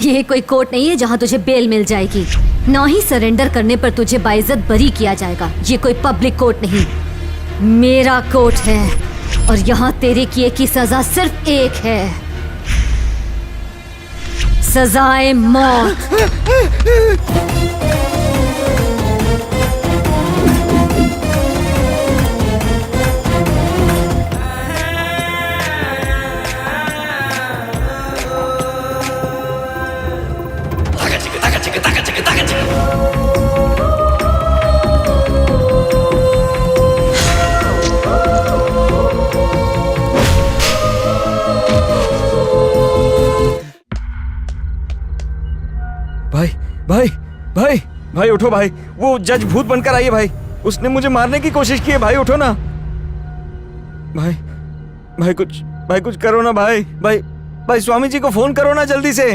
ये कोई कोर्ट नहीं है जहाँ तुझे बेल मिल जाएगी, ना ही सरेंडर करने पर तुझे बाइज्जत बरी किया जाएगा। ये कोई पब्लिक कोर्ट नहीं, मेरा कोर्ट है, और यहाँ तेरे किए की सजा सिर्फ एक है, सजाए मौत। भाई भाई भाई उठो भाई, वो जज भूत बनकर आई है भाई, उसने मुझे मारने की कोशिश की है भाई, उठो ना भाई। भाई कुछ करो ना भाई। भाई स्वामी जी को फोन करो ना जल्दी से।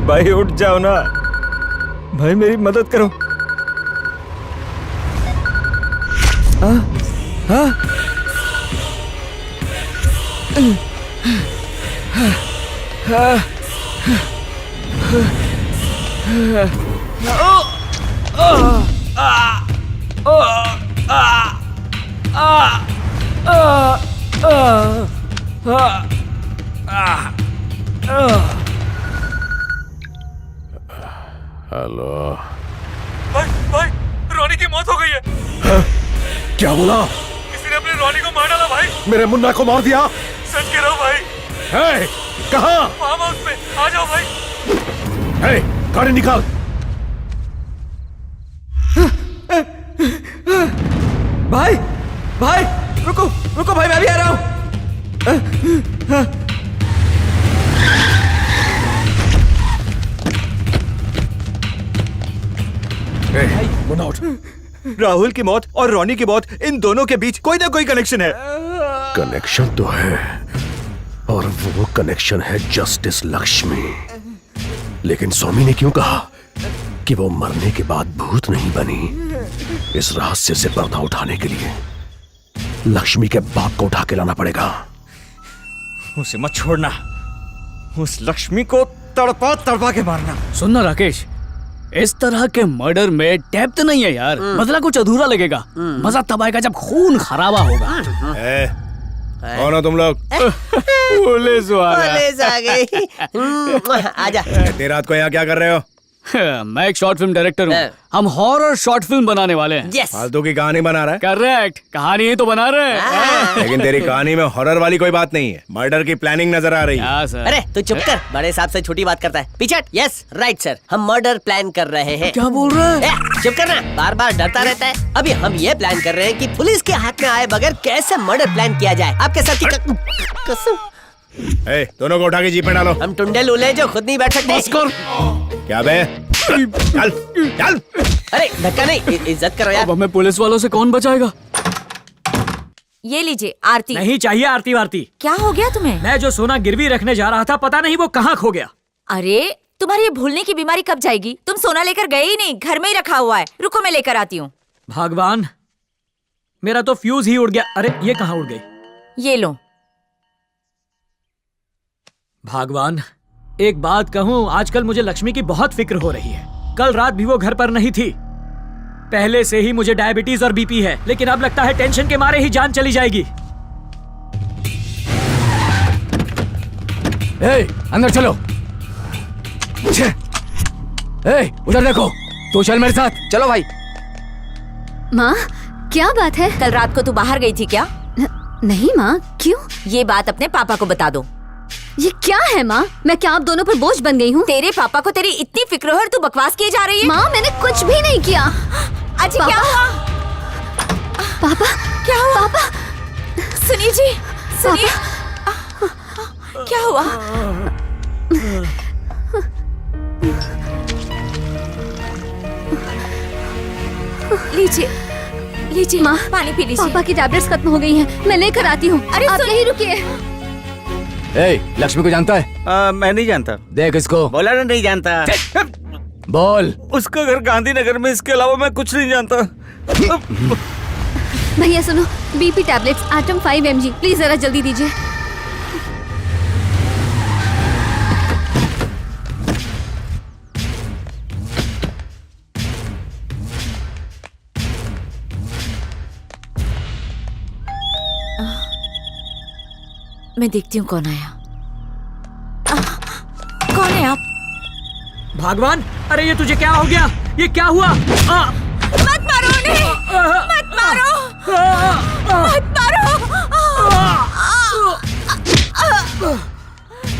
भाई उठ जाओ ना भाई, मेरी मदद करो। हाँ हेलो भाई रोनी की मौत हो गई है। क्या बोला? किसी ने अपने रोनी को मार डाला भाई। मेरे मुन्ना को मार दिया? सच कह रहा हूं भाई। है कहाँ? फार्म हाउस में, आ जाओ भाई। है, गाड़ी निकाल। भाई रुको भाई, मैं भी आ रहा हूँ। मुन्ना उठ। राहुल की मौत और रोनी की मौत, इन दोनों के बीच कोई ना कोई कनेक्शन है। कनेक्शन तो है, और वो कनेक्शन है जस्टिस लक्ष्मी। लेकिन स्वामी ने क्यों कहा कि वो मरने के बाद भूत नहीं बनी? इस रहस्य से पर्दा उठाने के लिए लक्ष्मी के बाप को उठा के लाना पड़ेगा। उसे मत छोड़ना, उस लक्ष्मी को तड़पा तड़पा के मारना। सुनना राकेश, इस तरह के मर्डर में डेप्थ नहीं है यार, बदला कुछ अधूरा लगेगा। मजा तब आएगा जब खून खराबा होगा। कौन हो तुम लोग? पुलिस आ गई। आजा। इतनी रात को यहाँ क्या कर रहे हो? मैं एक शॉर्ट फिल्म डायरेक्टर हूँ। हम हॉरर शॉर्ट फिल्म बनाने वाले हैं। फालतू की कहानी बना रहा है? करेक्ट, कहानी ही तो बना रहे हैं। लेकिन तेरी कहानी में हॉरर वाली कोई बात नहीं है, मर्डर की प्लानिंग नजर आ रही है। अरे तू चुप कर, बड़े साहब से छोटी बात करता है। पीछे यस राइट सर, हम मर्डर प्लान कर रहे हैं। क्या बोल रहे हैं? चुप करना, बार बार डरता रहता है। अभी हम ये प्लान कर रहे हैं कि पुलिस के हाथ में आए बगैर कैसे मर्डर प्लान किया जाए। आपके साथ की कसम। दोनों को उठा के जीप में डालो। हम टुंडे लूले जो खुद नहीं बैठ सकते। क्या बे? चल चल। अरे धक्का नहीं, इज्जत करो यार। अब हमें पुलिस वालों से कौन बचाएगा? ये लीजिए आरती। नहीं चाहिए आरती वारती। क्या हो गया तुम्हें? मैं जो सोना गिरवी रखने जा रहा था, पता नहीं वो कहाँ खो गया। अरे तुम्हारी ये भूलने की बीमारी कब जाएगी? तुम सोना लेकर गए ही नहीं, घर में ही रखा हुआ है। रुको मैं लेकर आती हूँ। भगवान, मेरा तो फ्यूज ही उड़ गया। अरे ये कहाँ उड़ गई? ये लो। भगवान, एक बात कहूँ, आजकल मुझे लक्ष्मी की बहुत फिक्र हो रही है। कल रात भी वो घर पर नहीं थी। पहले से ही मुझे डायबिटीज और बीपी है, लेकिन अब लगता है टेंशन के मारे ही जान चली जाएगी। अंदर चलो। उधर देखो, तू चल मेरे साथ। चलो भाई। माँ, क्या बात है? कल रात को तू बाहर गई थी क्या? नहीं माँ, क्यों? ये बात अपने पापा को बता दो। ये क्या है माँ? मैं क्या आप दोनों पर बोझ बन गई हूँ? तेरे पापा को तेरी इतनी फिक्र है और तू बकवास किए जा रही है। माँ, मैंने कुछ भी नहीं किया। अच्छा क्या हुआ? पापा, क्या हुआ? पापा, सुनिए जी, सुनिए। क्या हुआ? लीजिए लीजिए माँ, पानी पी लीजिए। पापा की टैबलेट्स खत्म हो गई हैं। मैं लेकर आती हूँ। अरे आप यहीं रुकिए। लक्ष्मी को जानता है? मैं नहीं जानता। देख इसको। बोला ना नहीं जानता। बोल। उसका घर गांधीनगर में, इसके अलावा मैं कुछ नहीं जानता। भैया सुनो, BP tablets atom 5 mg, please जरा जल्दी दीजिए। मैं देखती हूँ कौन आया। कौन है आप? भगवान, अरे ये तुझे क्या हो गया? ये क्या हुआ? मत मारो उन्हें! मत मारो! मत मारो!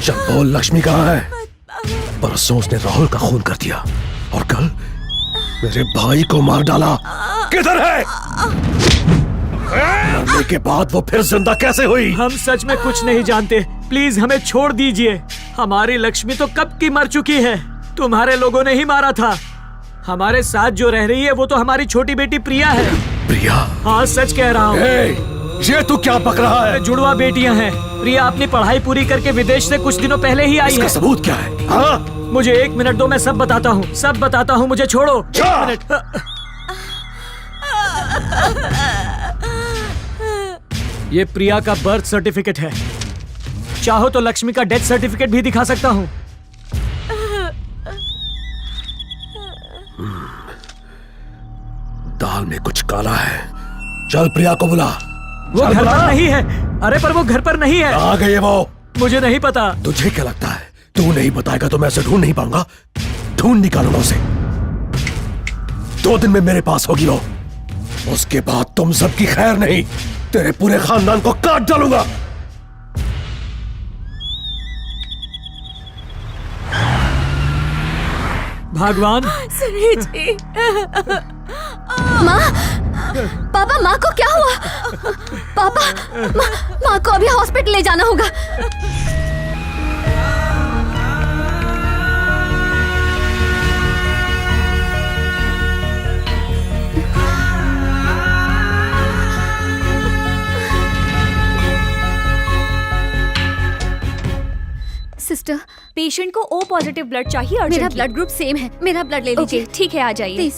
चल बोल, लक्ष्मी कहाँ है? परसों उसने राहुल का खून कर दिया और कल मेरे भाई को मार डाला। किधर है? मरने के बाद वो फिर जिंदा कैसे हुई? हम सच में कुछ नहीं जानते। प्लीज हमें छोड़ दीजिए। हमारी लक्ष्मी तो कब की मर चुकी है। तुम्हारे लोगों ने ही मारा था। हमारे साथ जो रह रही है वो तो हमारी छोटी बेटी प्रिया है। प्रिया? हाँ सच कह रहा हूँ। ये तू क्या बक रहा है? जुड़वा बेटियां हैं। प्रिया अपनी पढ़ाई पूरी करके विदेश से कुछ दिनों पहले ही आई है। इसका सबूत क्या है? हाँ? मुझे 1 मिनट दो, मैं सब बताता हूँ। सब बताता हूँ, मुझे छोड़ो। 1 मिनट। ये प्रिया का बर्थ सर्टिफिकेट है। चाहो तो लक्ष्मी का डेथ सर्टिफिकेट भी दिखा सकता हूँ। दाल में कुछ काला है। चल प्रिया को बुला। वो घर पर नहीं है। अरे पर वो घर पर नहीं है। आ गई है वो। मुझे नहीं पता। तुझे क्या लगता है तू नहीं बताएगा तो मैं उसे ढूंढ नहीं पाऊंगा? ढूंढ निकालूंगा उसे। 2 दिन में मेरे पास होगी वो। उसके बाद तुम सबकी खैर नहीं, तेरे पूरे खानदान को काट डालूंगा। भगवान। सुनिए जी। माँ, पापा, माँ को क्या हुआ? पापा, माँ को अभी हॉस्पिटल ले जाना होगा। सिस्टर, पेशेंट को O पॉजिटिव ब्लड चाहिए। मेरा ब्लड ग्रुप सेम है। मेरा ब्लड ले लीजिए। ठीक है, आ जाइए। Please.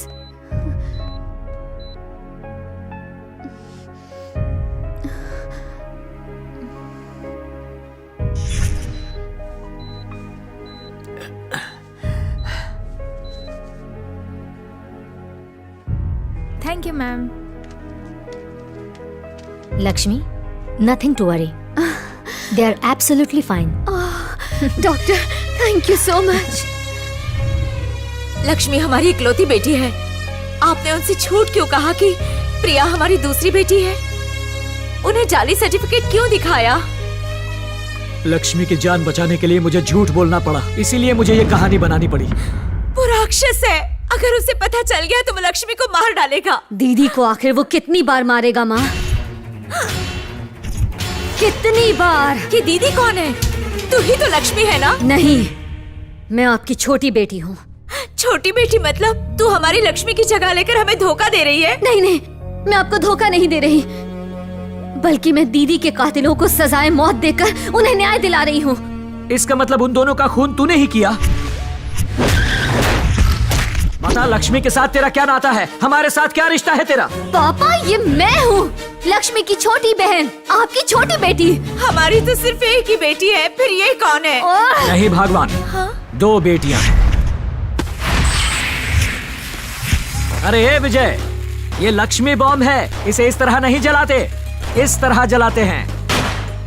Thank you ma'am. Lakshmi, nothing to worry, they are absolutely fine. Doctor, thank you so much. Lakshmi हमारी इकलौती बेटी है। आपने उनसे झूठ क्यों कहा कि प्रिया हमारी दूसरी बेटी है? उन्हें जाली सर्टिफिकेट क्यों दिखाया? लक्ष्मी की जान बचाने के लिए मुझे झूठ बोलना पड़ा, इसीलिए मुझे ये कहानी बनानी पड़ी। वो राक्षस है, अगर उसे पता चल गया तो वो लक्ष्मी को मार डालेगा। दीदी को आखिर वो कितनी बार मारेगा माँ? कितनी बार? कि दीदी कौन है? तू ही तो लक्ष्मी है ना? नहीं, मैं आपकी छोटी बेटी हूँ। छोटी बेटी मतलब तू हमारी लक्ष्मी की जगह लेकर हमें धोखा दे रही है? नहीं नहीं, मैं आपको धोखा नहीं दे रही, बल्कि मैं दीदी के कातिलों को सजाए मौत देकर उन्हें न्याय दिला रही हूँ। इसका मतलब उन दोनों का खून तूने ही किया? बता, लक्ष्मी के साथ तेरा क्या नाता है? हमारे साथ क्या रिश्ता है तेरा? पापा, ये मैं हूँ, लक्ष्मी की छोटी बहन, आपकी छोटी बेटी। हमारी तो सिर्फ एक ही बेटी है, फिर ये कौन है? नहीं भगवान, दो बेटियां हैं। अरे ए विजय, ये लक्ष्मी बॉम्ब है, इसे इस तरह नहीं जलाते, इस तरह जलाते हैं।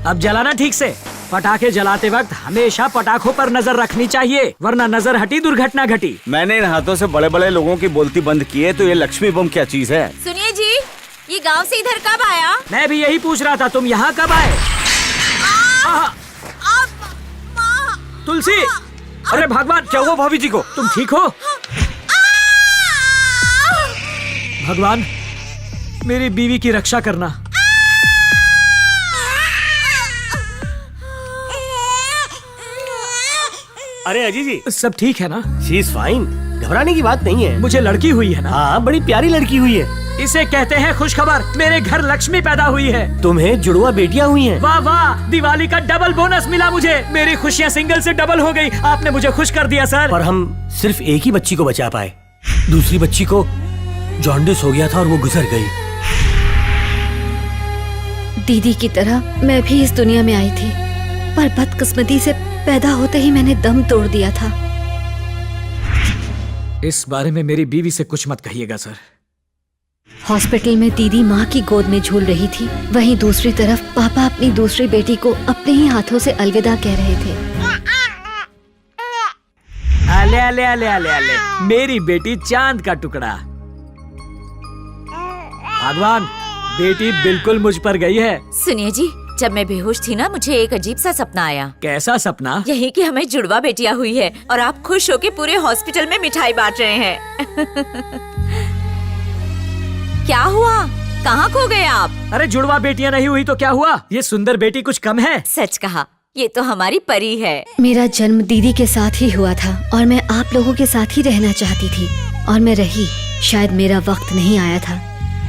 अब जलाना ठीक से। पटाखे जलाते वक्त हमेशा पटाखों पर नजर रखनी चाहिए, वरना नजर हटी दुर्घटना घटी। मैंने इन हाथों से बड़े बड़े लोगों की बोलती बंद की है, तो ये लक्ष्मी बम क्या चीज है? सुनिए जी, ये गांव से इधर कब आया? मैं भी यही पूछ रहा था, तुम यहाँ कब आए? तुलसी, अरे भगवान, क्या हुआ भाभी जी को? तुम ठीक हो? भगवान, मेरी बीवी की रक्षा करना। अरे अजी जी, सब ठीक है ना? शी इज फाइन, घबराने की बात नहीं है। मुझे लड़की हुई है ना? हाँ, बड़ी प्यारी लड़की हुई है। इसे कहते हैं खुशखबर, मेरे घर लक्ष्मी पैदा हुई है। तुम्हें जुड़वा बेटियां हुई हैं। वाह वाह, दिवाली का डबल बोनस मिला मुझे। मेरी खुशियाँ सिंगल से डबल हो गई। आपने मुझे खुश कर दिया सर। पर हम सिर्फ एक ही बच्ची को बचा पाए, दूसरी बच्ची को जॉन्डिस हो गया था और वो गुजर गई। दीदी की तरह मैं भी इस दुनिया में आई थी, पर बदकिस्मती से पैदा होते ही मैंने दम तोड़ दिया था। इस बारे में मेरी बीवी से कुछ मत कहिएगा सर। हॉस्पिटल में दीदी माँ की गोद में झूल रही थी, वहीं दूसरी तरफ पापा अपनी दूसरी बेटी को अपने ही हाथों से अलविदा कह रहे थे। अले अले अले अले अले, मेरी बेटी चांद का टुकड़ा। भगवान, बेटी बिल्कुल मुझ पर गई है। सुनिए जी, जब मैं बेहोश थी ना, मुझे एक अजीब सा सपना आया। कैसा सपना? यही कि हमें जुड़वा बेटियां हुई है और आप खुश होके पूरे हॉस्पिटल में मिठाई बांट रहे हैं। क्या हुआ? कहाँ खो गए आप? अरे जुड़वा बेटियां नहीं हुई तो क्या हुआ? ये सुंदर बेटी कुछ कम है? सच कहा, ये तो हमारी परी है। मेरा जन्म दीदी के साथ ही हुआ था और मैं आप लोगों के साथ ही रहना चाहती थी, और मैं रही। शायद मेरा वक्त नहीं आया था,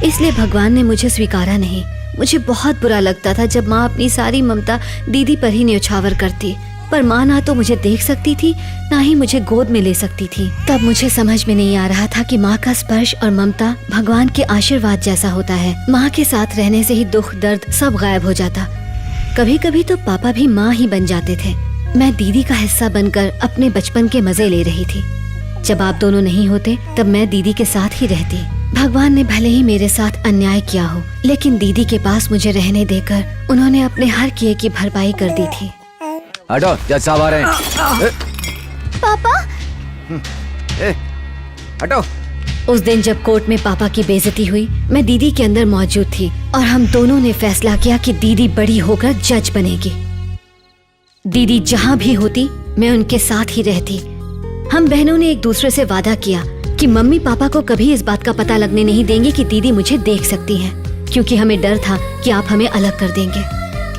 इसलिए भगवान ने मुझे स्वीकारा नहीं। मुझे बहुत बुरा लगता था जब माँ अपनी सारी ममता दीदी पर ही न्यौछावर करती, पर माँ ना तो मुझे देख सकती थी, ना ही मुझे गोद में ले सकती थी। तब मुझे समझ में नहीं आ रहा था कि माँ का स्पर्श और ममता भगवान के आशीर्वाद जैसा होता है। माँ के साथ रहने से ही दुख दर्द सब गायब हो जाता। कभी कभी तो पापा भी माँ ही बन जाते थे। मैं दीदी का हिस्सा बनकर अपने बचपन के मजे ले रही थी। जब आप दोनों नहीं होते तब मैं दीदी के साथ ही रहती। भगवान ने भले ही मेरे साथ अन्याय किया हो, लेकिन दीदी के पास मुझे रहने देकर उन्होंने अपने हर किए की भरपाई कर दी थी। हटो, जज साहब आ रहे हैं। पापा, हटो। उस दिन जब कोर्ट में पापा की बेइज्जती हुई, मैं दीदी के अंदर मौजूद थी और हम दोनों ने फैसला किया कि दीदी बड़ी होकर जज बनेगी। दीदी जहाँ भी होती मैं उनके साथ ही रहती। हम बहनों ने एक दूसरे से वादा किया कि मम्मी पापा को कभी इस बात का पता लगने नहीं देंगे कि दीदी मुझे देख सकती हैं, क्योंकि हमें डर था कि आप हमें अलग कर देंगे।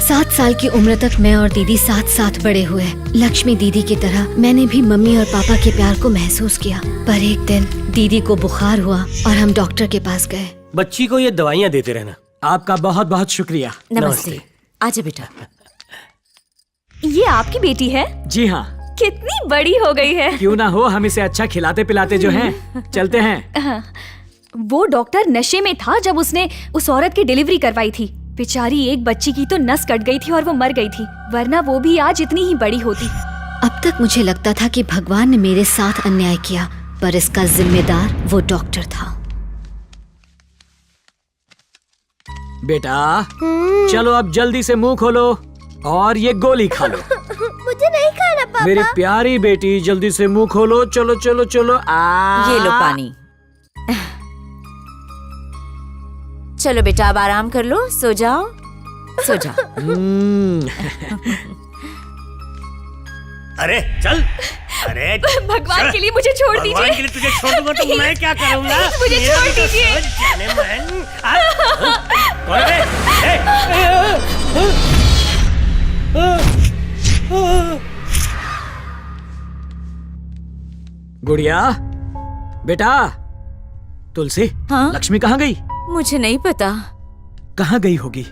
7 साल की उम्र तक मैं और दीदी साथ साथ बड़े हुए। लक्ष्मी दीदी की तरह मैंने भी मम्मी और पापा के प्यार को महसूस किया। पर एक दिन दीदी को बुखार हुआ और हम डॉक्टर के पास गए। बच्ची को ये दवाइयाँ देते रहना। आपका बहुत बहुत शुक्रिया। नमस्ते। आजा बेटा। ये आपकी बेटी है? जी हाँ। कितनी बड़ी हो गई है। क्यों ना हो, हम इसे अच्छा खिलाते पिलाते जो हैं। चलते हैं। वो डॉक्टर नशे में था जब उसने उस औरत की डिलीवरी करवाई थी। बेचारी एक बच्ची की तो नस कट गई थी और वो मर गई थी, वरना वो भी आज इतनी ही बड़ी होती। अब तक मुझे लगता था कि भगवान ने मेरे साथ अन्याय किया, पर इसका जिम्मेदार वो डॉक्टर था। बेटा चलो अब जल्दी से मुंह खोलो और ये गोली खा लो। मुझे नहीं खाना पापा। मेरी प्यारी बेटी जल्दी से मुंह खोलो। चलो चलो चलो। ये लो पानी। चलो बेटा अब आराम कर लो, सो जाओ सो जाओ। अरे चल। अरे भगवान के लिए मुझे छोड़ दीजिए। भगवान के लिए तुझे छोड़ दूंगा तो मैं क्या करूंगा? प्लीज मुझे छोड़ दीजिए। जाने मन। कौन है? गुड़िया बेटा। तुलसी हाँ? लक्ष्मी कहाँ गई? मुझे नहीं पता। कहाँ गई होगी?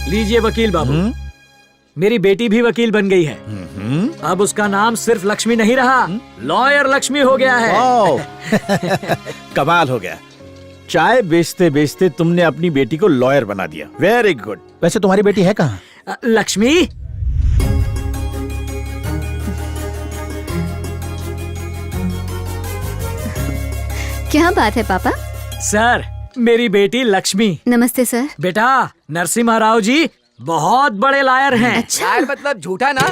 लीजिए वकील बाबू, मेरी बेटी भी वकील बन गई है। अब उसका नाम सिर्फ लक्ष्मी नहीं रहा, लॉयर लक्ष्मी हो गया है। कमाल हो गया। चाय बेचते बेचते तुमने अपनी बेटी को लॉयर बना दिया। Very good. वैसे तुम्हारी बेटी है कहाँ? लक्ष्मी क्या बात है पापा? सर, मेरी बेटी लक्ष्मी। नमस्ते सर। बेटा नरसिम्हा राव जी बहुत बड़े लायर हैं। अच्छा। मतलब झूठा ना?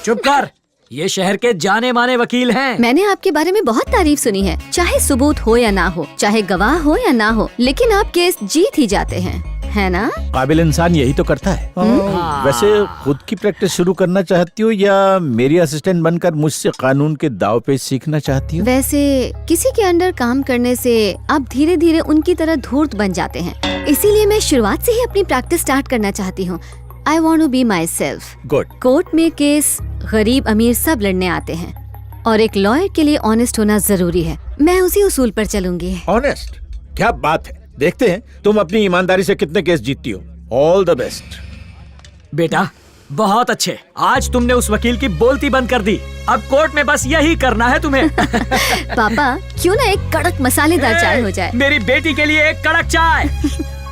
चुप कर, ये शहर के जाने माने वकील हैं। मैंने आपके बारे में बहुत तारीफ सुनी है। चाहे सबूत हो या ना हो, चाहे गवाह हो या ना हो, लेकिन आप केस जीत ही जाते हैं, है ना? काबिल इंसान यही तो करता है। वैसे खुद की प्रैक्टिस शुरू करना चाहती हो या मेरी असिस्टेंट बनकर मुझसे कानून के दाव पे सीखना चाहती हो? वैसे किसी के अंडर काम करने से आप धीरे धीरे उनकी तरह धूर्त बन जाते हैं, इसीलिए मैं शुरुआत से ही अपनी प्रैक्टिस स्टार्ट करना चाहती हूँ। I want to be myself. Good. Court में केस गरीब अमीर सब लड़ने आते हैं और एक लॉयर के लिए ऑनेस्ट होना जरूरी है। मैं उसी उसूल पर चलूंगी। ऑनेस्ट? क्या बात है। देखते हैं तुम अपनी ईमानदारी से कितने केस जीतती हो। All the best. बेटा बहुत अच्छे, आज तुमने उस वकील की बोलती बंद कर दी। अब कोर्ट में बस यही करना है तुम्हें। पापा क्यों ना एक कड़क मसालेदार चाय हो जाए? मेरी बेटी के लिए एक कड़क चाय।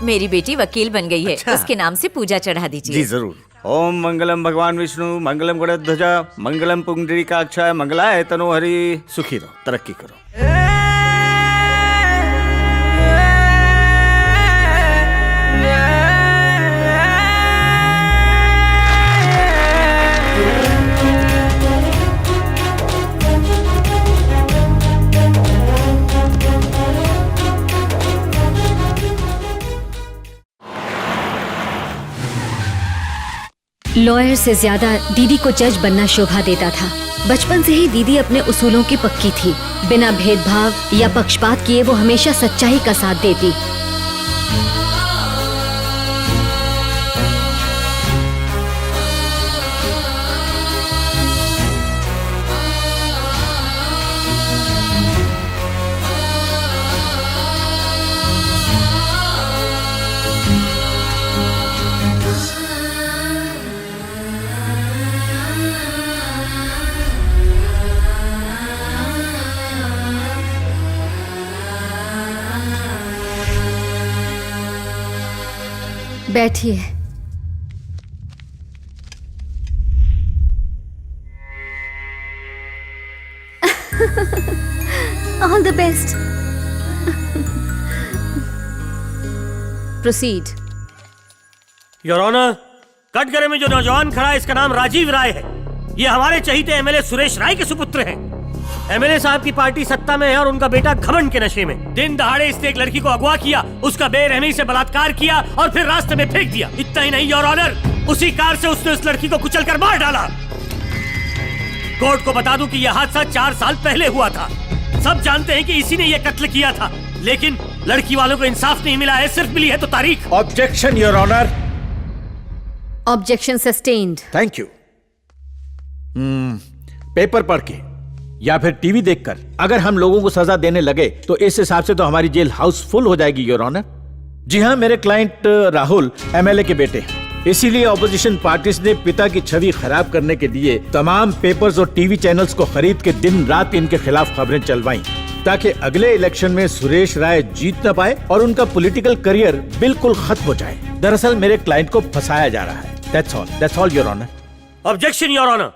मेरी बेटी वकील बन गई है। अच्छा। उसके नाम से पूजा चढ़ा दीजिए। जी जरूर। ओम मंगलम भगवान विष्णु, मंगलम गरुड़ध्वजा, मंगलम पुंडरीकाक्षाय, मंगलाय तनोहरि। सुखी रहो, तरक्की करो। लॉयर से ज्यादा दीदी को जज बनना शोभा देता था। बचपन से ही दीदी अपने उसूलों की पक्की थी। बिना भेदभाव या पक्षपात किए वो हमेशा सच्चाई का साथ देती। बैठिए। All the best. Proceed. Your honour, कटघरे में जो नौजवान खड़ा है इसका नाम राजीव राय है। ये हमारे चहीते एमएलए सुरेश राय के सुपुत्र हैं। एमएलए साहब की पार्टी सत्ता में है और उनका बेटा घमंड के नशे में। दिन दहाड़े इसने एक लड़की को अगवा किया, उसका बेरहमी से बलात्कार किया और फिर रास्ते में फेंक दिया। इतना ही नहीं योर ऑनर, उसी कार से उसने उस लड़की को कुचलकर मार डाला। कोर्ट को बता दूं कि यह हादसा 4 साल पहले हुआ था। सब जानते हैं कि इसी ने यह कत्ल किया था, लेकिन लड़की वालों को इंसाफ नहीं मिला है, सिर्फ मिली है तो तारीख। Objection your honour. Objection sustained. Thank you. Paper पढ़ के या फिर टीवी देखकर अगर हम लोगों को सजा देने लगे तो इस हिसाब से तो हमारी जेल हाउस फुल हो जाएगी योर ऑनर। जी हाँ, मेरे क्लाइंट राहुल एमएलए के बेटे हैं, इसीलिए ऑपोजिशन पार्टीज ने पिता की छवि खराब करने के लिए तमाम पेपर्स और टीवी चैनल्स को खरीद के दिन रात इनके खिलाफ खबरें चलवाई ताकि अगले इलेक्शन में सुरेश राय जीत न पाए और उनका पॉलिटिकल करियर बिल्कुल खत्म हो जाए। दरअसल मेरे क्लाइंट को फंसाया जा रहा है। That's all, your honour. Objection your honour.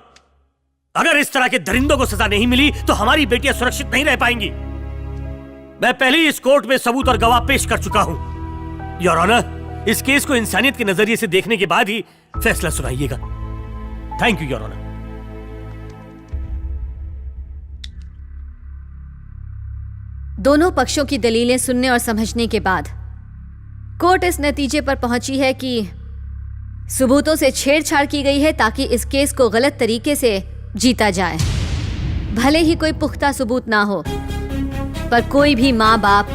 अगर इस तरह के दरिंदों को सजा नहीं मिली तो हमारी बेटियां सुरक्षित नहीं रह पाएंगी। मैं पहले ही इस कोर्ट में सबूत और गवाह पेश कर चुका हूं। योर ऑनर, इस केस को इंसानियत के नजरिए से देखने के बाद ही फैसला सुनाइएगा। Thank you your honour. दोनों पक्षों की दलीलें सुनने और समझने के बाद कोर्ट इस नतीजे पर पहुंची है कि सबूतों से छेड़छाड़ की गई है ताकि इस केस को गलत तरीके से जीता जाए। भले ही कोई पुख्ता सबूत ना हो, पर कोई भी माँ बाप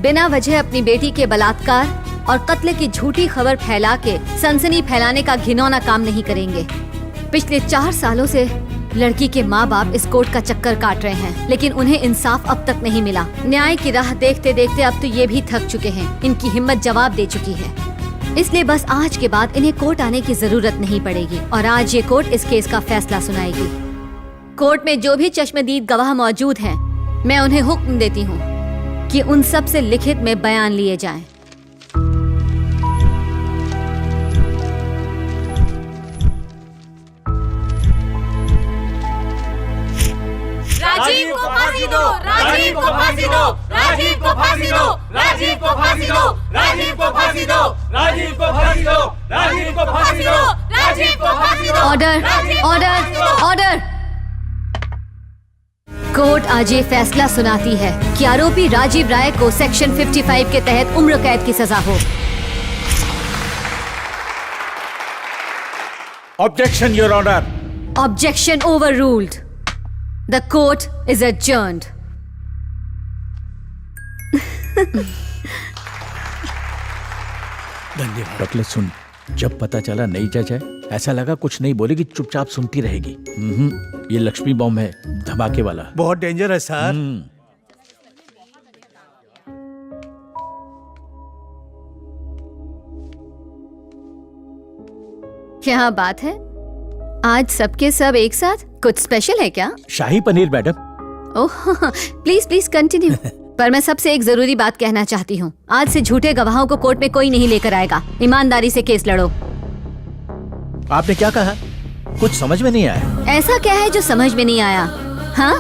बिना वजह अपनी बेटी के बलात्कार और कत्ल की झूठी खबर फैला के सनसनी फैलाने का घिनौना काम नहीं करेंगे। पिछले 4 सालों से लड़की के माँ बाप इस कोर्ट का चक्कर काट रहे हैं, लेकिन उन्हें इंसाफ अब तक नहीं मिला। न्याय की राह देखते देखते अब तो ये भी थक चुके हैं, इनकी हिम्मत जवाब दे चुकी है। इसलिए बस आज के बाद इन्हें कोर्ट आने की जरूरत नहीं पड़ेगी और आज ये कोर्ट इस केस का फैसला सुनाएगी। कोर्ट में जो भी चश्मदीद गवाह मौजूद हैं, मैं उन्हें हुक्म देती हूँ कि उन सब से लिखित में बयान लिए जाएं। राजीव को फांसी दो, राजीव को फांसी दो, राजीव को फांसी दो, राजीव को फांसी दो, राजीव को फांसी दो, राजीव को फांसी दो, राजीव को फांसी दो, राजीव को फांसी दो। Order, order, order. कोर्ट आज ये फैसला सुनाती है कि आरोपी राजीव राय को सेक्शन 55 के तहत उम्र कैद की सजा हो। Objection your honour. Objection overruled. The court is adjourned. धन्यवाद। बकले सुन, जब पता चला नई जज है, ऐसा लगा कुछ नहीं बोलेगी, चुपचाप सुनती रहेगी। ये लक्ष्मी बॉम्ब है, धमाके वाला। बहुत डेंजर है सर। क्या बात है, आज सबके सब एक साथ? कुछ स्पेशल है क्या? Shahi paneer madam. Oh please please continue. पर मैं सबसे एक जरूरी बात कहना चाहती हूँ, आज से झूठे गवाहों को कोर्ट में कोई नहीं लेकर आएगा। ईमानदारी से केस लड़ो। आपने क्या कहा? कुछ समझ में नहीं आया। ऐसा क्या है जो समझ में नहीं आया? हाँ,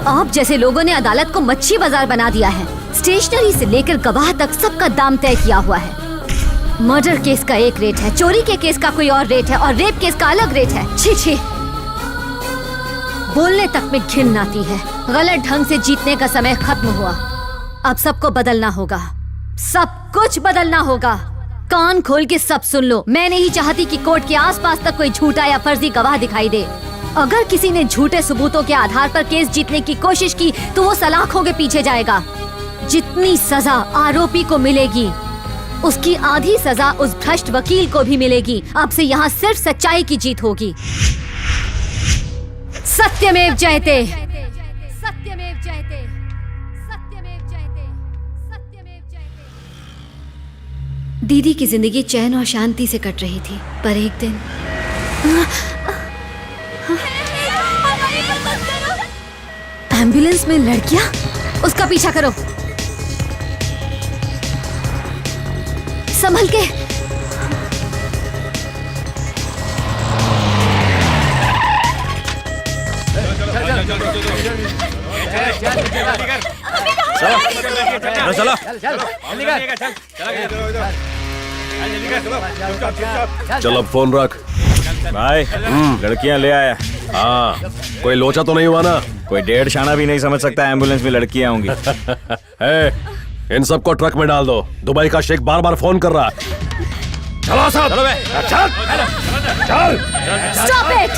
आप जैसे लोगों ने अदालत को मच्छी बाजार बना दिया है। स्टेशनरी से लेकर गवाह तक सबका दाम तय किया हुआ है। मर्डर केस का एक रेट है, चोरी के केस का कोई और रेट है और रेप केस का अलग रेट है। छी छी, बोलने तक में घिन आती है। गलत ढंग से जीतने का समय खत्म हुआ। अब सबको बदलना होगा, सब कुछ बदलना होगा। कान खोल के सब सुन लो। मैं नहीं चाहती कि कोर्ट के आसपास तक कोई झूठा या फर्जी गवाह दिखाई दे। अगर किसी ने झूठे सबूतों के आधार पर केस जीतने की कोशिश की तो वो सलाखों के पीछे जाएगा। जितनी सजा आरोपी को मिलेगी, उसकी आधी सजा उस भ्रष्ट वकील को भी मिलेगी। अब से यहाँ सिर्फ सच्चाई की जीत होगी। सत्यमेव जयते। सत्यमेव जयते। सत्यमेव जयते। सत्यमेव जयते। दीदी की जिंदगी चैन और शांति से कट रही थी, पर एक दिन एम्बुलेंस में लड़कियां। उसका पीछा करो, संभल के। चल अब फोन रख भाई। लड़कियां ले आया। हाँ, कोई लोचा तो नहीं हुआ ना? कोई 1.5 शाना भी नहीं समझ सकता एम्बुलेंस में लड़कियां होंगी। इन सबको ट्रक में डाल दो। दुबई का शेख बार बार फोन कर रहा है। चलो साहब, चलो बे। चल चल। Stop it.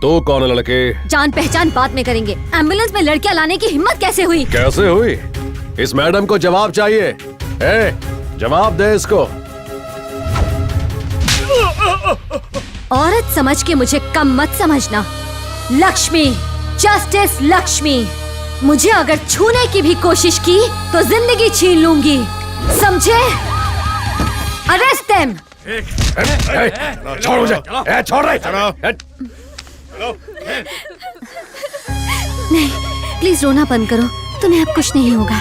तो कौन है लड़के? जान पहचान बाद में करेंगे। एम्बुलेंस में लड़कियां लाने की हिम्मत कैसे हुई? कैसे हुई? इस मैडम को जवाब चाहिए। ए, जवाब दे इसको। औरत समझ के मुझे कम मत समझना। लक्ष्मी, जस्टिस लक्ष्मी। मुझे अगर छूने की भी कोशिश की तो जिंदगी छीन लूंगी, समझे? Arrest them. छोड़ मुझे। छोड़ रहे। नहीं, प्लीज रोना बंद करो, तुम्हें अब कुछ नहीं होगा।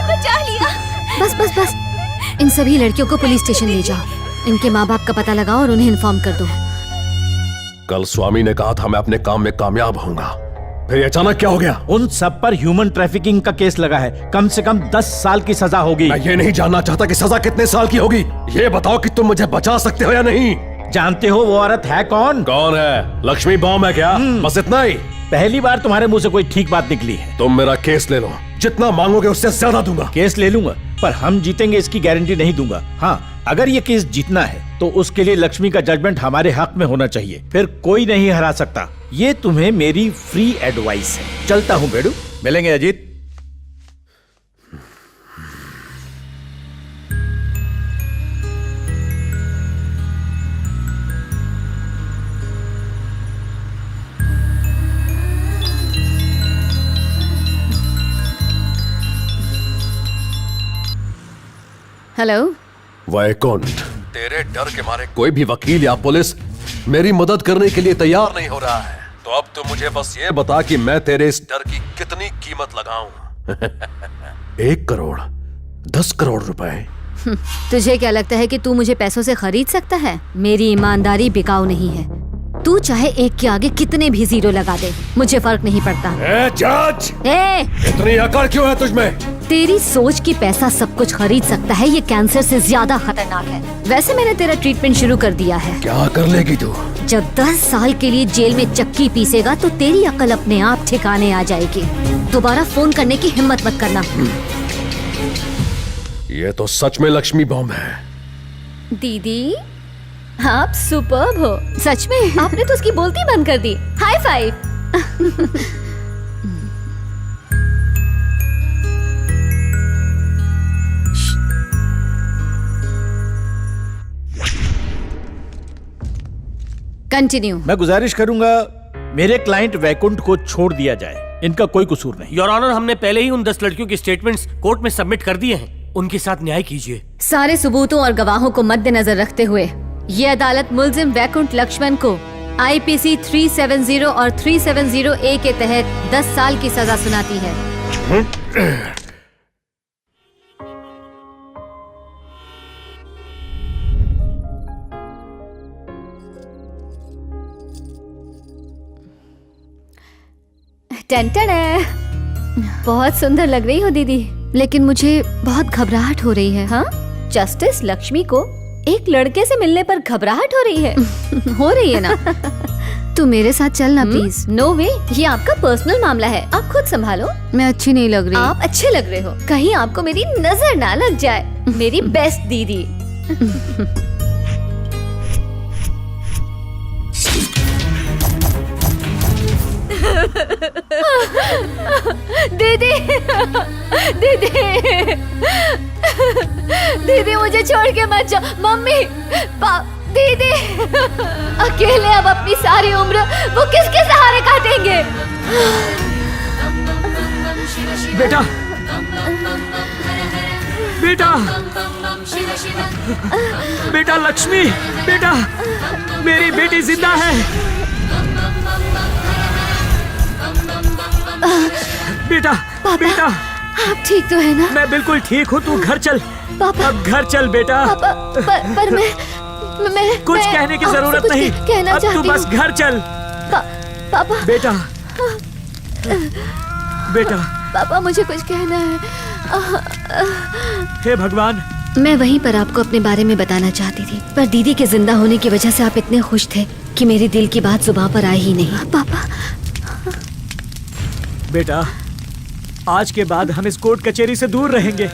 बचा लिया। बस बस बस, इन सभी लड़कियों को पुलिस स्टेशन ले जाओ। इनके माँ बाप का पता लगाओ और उन्हें इन्फॉर्म कर दो। कल स्वामी ने कहा था मैं अपने काम में कामयाब होऊंगा, फिर ये अचानक क्या हो गया? उन सब पर ह्यूमन ट्रैफिकिंग का केस लगा है। कम से कम 10 साल की सजा होगी। मैं ये नहीं जानना चाहता कि सजा कितने साल की होगी। ये बताओ कि तुम मुझे बचा सकते हो या नहीं। जानते हो वो औरत है कौन? कौन है? लक्ष्मी बॉम्ब है क्या? बस इतना ही? पहली बार तुम्हारे मुंह से कोई ठीक बात निकली है। तुम मेरा केस ले लो, जितना मांगोगे उससे ज्यादा दूंगा। केस ले लूंगा, पर हम जीतेंगे इसकी गारंटी नहीं दूंगा। हाँ, अगर ये केस जीतना है तो उसके लिए लक्ष्मी का जजमेंट हमारे हक में होना चाहिए, फिर कोई नहीं हरा सकता। ये तुम्हें मेरी फ्री एडवाइस है। चलता हूँ बेडू, मिलेंगे अजीत। हेलो वैकुंठ, तेरे डर के मारे कोई भी वकील या पुलिस मेरी मदद करने के लिए तैयार नहीं हो रहा है। तो अब तो मुझे बस ये बता कि मैं तेरे इस डर की कितनी कीमत लगाऊं। 1 करोड़, 10 करोड़ रुपए। तुझे क्या लगता है कि तू मुझे पैसों से खरीद सकता है? मेरी ईमानदारी बिकाऊ नहीं है। तू चाहे 1 के आगे कितने भी 0 लगा दे, मुझे फर्क नहीं पड़ता। जज! इतनी अकड़ क्यों है तुझमें? तेरी सोच कि पैसा सब कुछ खरीद सकता है, ये कैंसर से ज्यादा खतरनाक है। वैसे मैंने तेरा ट्रीटमेंट शुरू कर दिया है। क्या कर लेगी तू? जब 10 साल के लिए जेल में चक्की पीसेगा तो तेरी अकल अपने आप ठिकाने आ जाएगी। दोबारा फोन करने की हिम्मत मत करना। ये तो सच में लक्ष्मी बॉम्ब है। दीदी, आप सुपर्ब हो। सच में आपने तो उसकी बोलती बंद कर दी। High five. कंटिन्यू। मैं गुजारिश करूंगा मेरे क्लाइंट वैकुंठ को छोड़ दिया जाए। इनका कोई कसूर नहीं। योर ऑनर, हमने पहले ही उन 10 लड़कियों के स्टेटमेंट्स कोर्ट में सबमिट कर दिए हैं। उनके साथ न्याय कीजिए। सारे सबूतों और गवाहों को मद्देनजर रखते हुए ये अदालत मुलजिम वैकुंठ लक्ष्मण को IPC 370 और 370A के तहत 10 साल की सजा सुनाती है। टेंटन है। बहुत सुंदर लग रही हो दीदी, लेकिन मुझे बहुत घबराहट हो रही है। हाँ, जस्टिस लक्ष्मी को एक लड़के से मिलने पर घबराहट हो रही है। हो रही है ना? तू मेरे साथ चलना प्लीज। नो वे, ये आपका पर्सनल मामला है, आप खुद संभालो। मैं अच्छी नहीं लग रही। आप अच्छे लग रहे हो, कहीं आपको मेरी नजर ना लग जाए। मेरी बेस्ट दीदी। दीदी, दीदी, दीदी मुझे छोड़ के मत जाओ। मम्मी, दीदी, अकेले अब अपनी सारी उम्र वो किसके सहारे काटेंगे? बेटा, बेटा, बेटा लक्ष्मी, बेटा, मेरी बेटी जिंदा है। बेटा, बेटा, आप ठीक तो है ना? मैं बिल्कुल ठीक हूँ। तू घर चल। पापा, अब घर चल बेटा। पापा, पर मैं कुछ कहने की जरूरत नहीं। कहना अब तू बस घर चल। पापा, बेटा, बेटा, पापा मुझे कुछ कहना है। हे भगवान। मैं वहीं पर आपको अपने बारे में बताना चाहती थी, पर दीदी के जिंदा होने की वजह से आप इतने खुश थे कि मेरे दिल की बात जुबान पर आई ही नहीं। पापा, बेटा, आज के बाद हम इस कोर्ट कचहरी से दूर रहेंगे।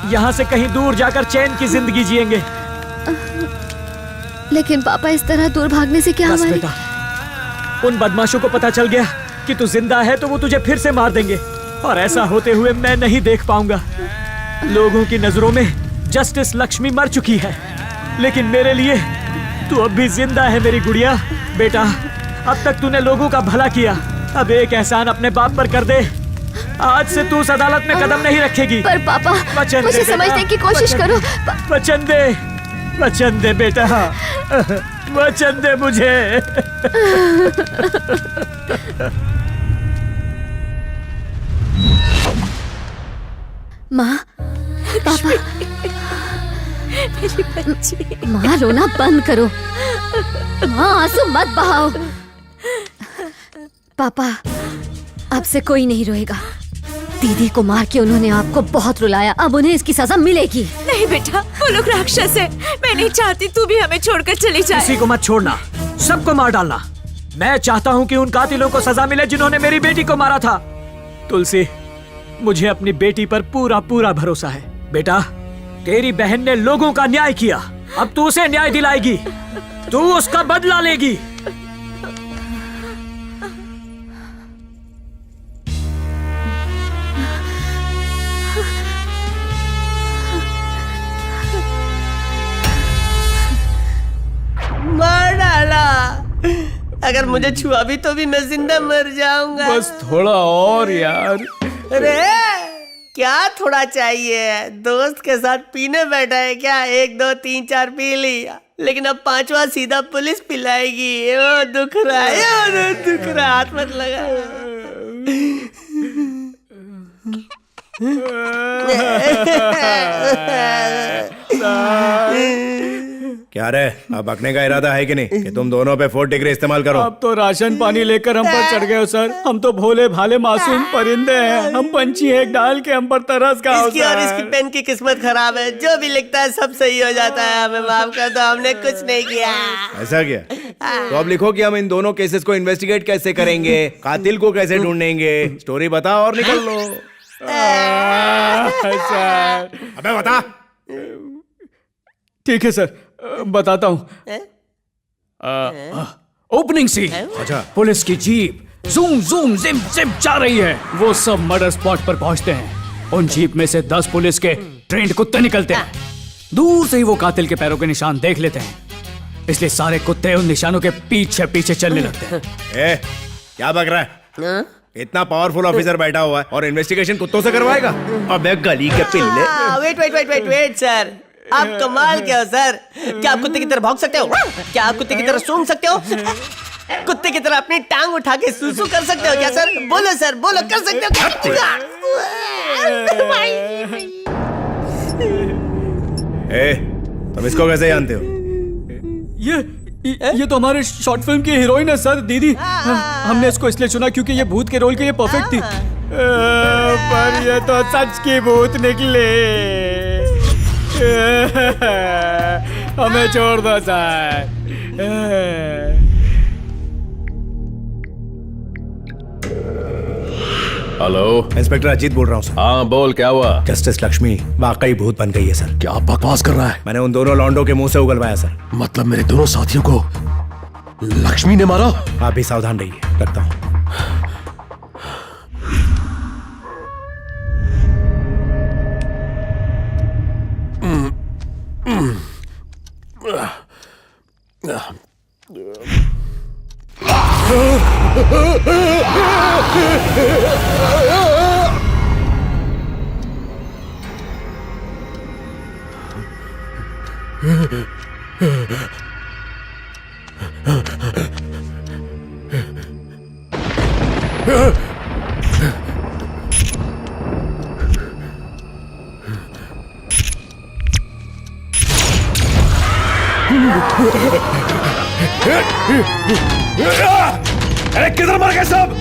यहाँ से कहीं दूर जाकर चैन की जिंदगी जिएंगे। लेकिन पापा, इस तरह दूर भागने से क्या हमारी... बेटा, उन बदमाशों को पता चल गया कि तू जिंदा है तो वो तुझे फिर से मार देंगे। और ऐसा होते हुए मैं नहीं देख पाऊंगा। लोगों की नजरों में जस्टिस लक्ष्मी मर चुकी है, लेकिन मेरे लिए तू अब भी जिंदा है मेरी गुड़िया। बेटा, अब तक तूने लोगों का भला किया, अब एक एहसान अपने बाप पर कर दे। आज से तू उस अदालत में कदम नहीं रखेगी। पर पापा, वचन मुझे दे समझने बेटा, की कोशिश वचन करो। दे, वचन दे, वचन दे बेटा, वचन दे मुझे। माँ, पापा, मेरी बच्ची। माँ रोना बंद करो। माँ आंसू मत बहाओ। पापा, अब से कोई नहीं रोएगा। दीदी को मार के उन्होंने आपको बहुत रुलाया, अब उन्हें इसकी सजा मिलेगी। नहीं बेटा, वो लोग राक्षस है। मैं नहीं चाहती तू भी हमें छोड़कर चली जाए। किसी को मत छोड़ना, सबको मार डालना। मैं चाहता हूँ कि उन कातिलों को सजा मिले जिन्होंने मेरी बेटी को मारा था। तुलसी, मुझे अपनी बेटी पर पूरा पूरा भरोसा है। बेटा, तेरी बहन ने लोगों का न्याय किया, अब तू उसे न्याय दिलाएगी, तू उसका बदला लेगी। मार डाला। अगर मुझे छुआ भी तो भी मैं जिंदा मर जाऊंगा। बस थोड़ा और यार। अरे क्या थोड़ा चाहिए? दोस्त के साथ पीने बैठा है क्या? 1 2 3 4 पी लिया, लेकिन अब 5वां सीधा पुलिस पिलाएगी। ओ दुख रहा है, ओ दुख रहा, हाथ मत लगा। क्या रे, अब बकने का इरादा है कि नहीं कि तुम दोनों पे 4 डिग्री इस्तेमाल करो? अब तो राशन पानी लेकर हम पर चढ़ गए हो सर। हम तो भोले भाले मासूम परिंदे हैं, हम पंछी एक डाल के हम पर तरस का। इसकी और इसकी पेन की किस्मत खराब है, जो भी लिखता है सब सही हो जाता है। हमें माफ कर दो, हमने कुछ नहीं किया। ऐसा क्या? तो अब लिखो कि हम इन दोनों केसेस को इन्वेस्टिगेट कैसे करेंगे, कातिल को कैसे ढूंढेंगे। स्टोरी बताओ और निकल लो। अबे बता। ठीक है सर, बताता हूँ। Opening scene. अच्छा। पुलिस की जीप जूम जूम जिम जिम जा रही है। वो सब मर्डर स्पॉट पर पहुंचते हैं। उन जीप में से 10 पुलिस के ट्रेंड कुत्ते निकलते हैं। दूर से ही वो कातिल के पैरों के निशान देख लेते हैं, इसलिए सारे कुत्ते उन निशानों के पीछे पीछे चलने लगते हैं। ए, क्या बक रहा है? इतना पावरफुल ऑफिसर बैठा हुआ है और इन्वेस्टिगेशन कुत्तों से करवाएगा? अबे गली के पिल्ले। Wait wait wait wait wait sir, आप कमाल क्या हो सर? क्या आप कुत्ते की तरह भौंक सकते हो? क्या आप कुत्ते की तरह सूंघ सकते हो? कुत्ते की तरह अपनी टांग उठा के सूसू कर सकते हो क्या सर? बोलो सर, बोलो, कर सकते हो क्या? ए, तुम इसको कैसे जानते हो? ये तो हमारे शॉर्ट फिल्म की हीरोइन है सर, दीदी। हमने इसको इसलिए चुना क्योंकि ये भूत के रोल के लिए परफेक्ट थी। पर ये तो सच की भूत निकले। हमें छोड़ दो सर। हेलो, इंस्पेक्टर अजीत बोल रहा हूँ सर। हाँ बोल, क्या हुआ? जस्टिस लक्ष्मी वाकई भूत बन गई है सर। क्या बकवास कर रहा है? मैंने उन दोनों लौंडों के मुंह से उगलवाया सर। मतलब मेरे दोनों साथियों को लक्ष्मी ने मारा? आप भी सावधान रहिए, रखता हूँ। अरे किधर मर गए सब?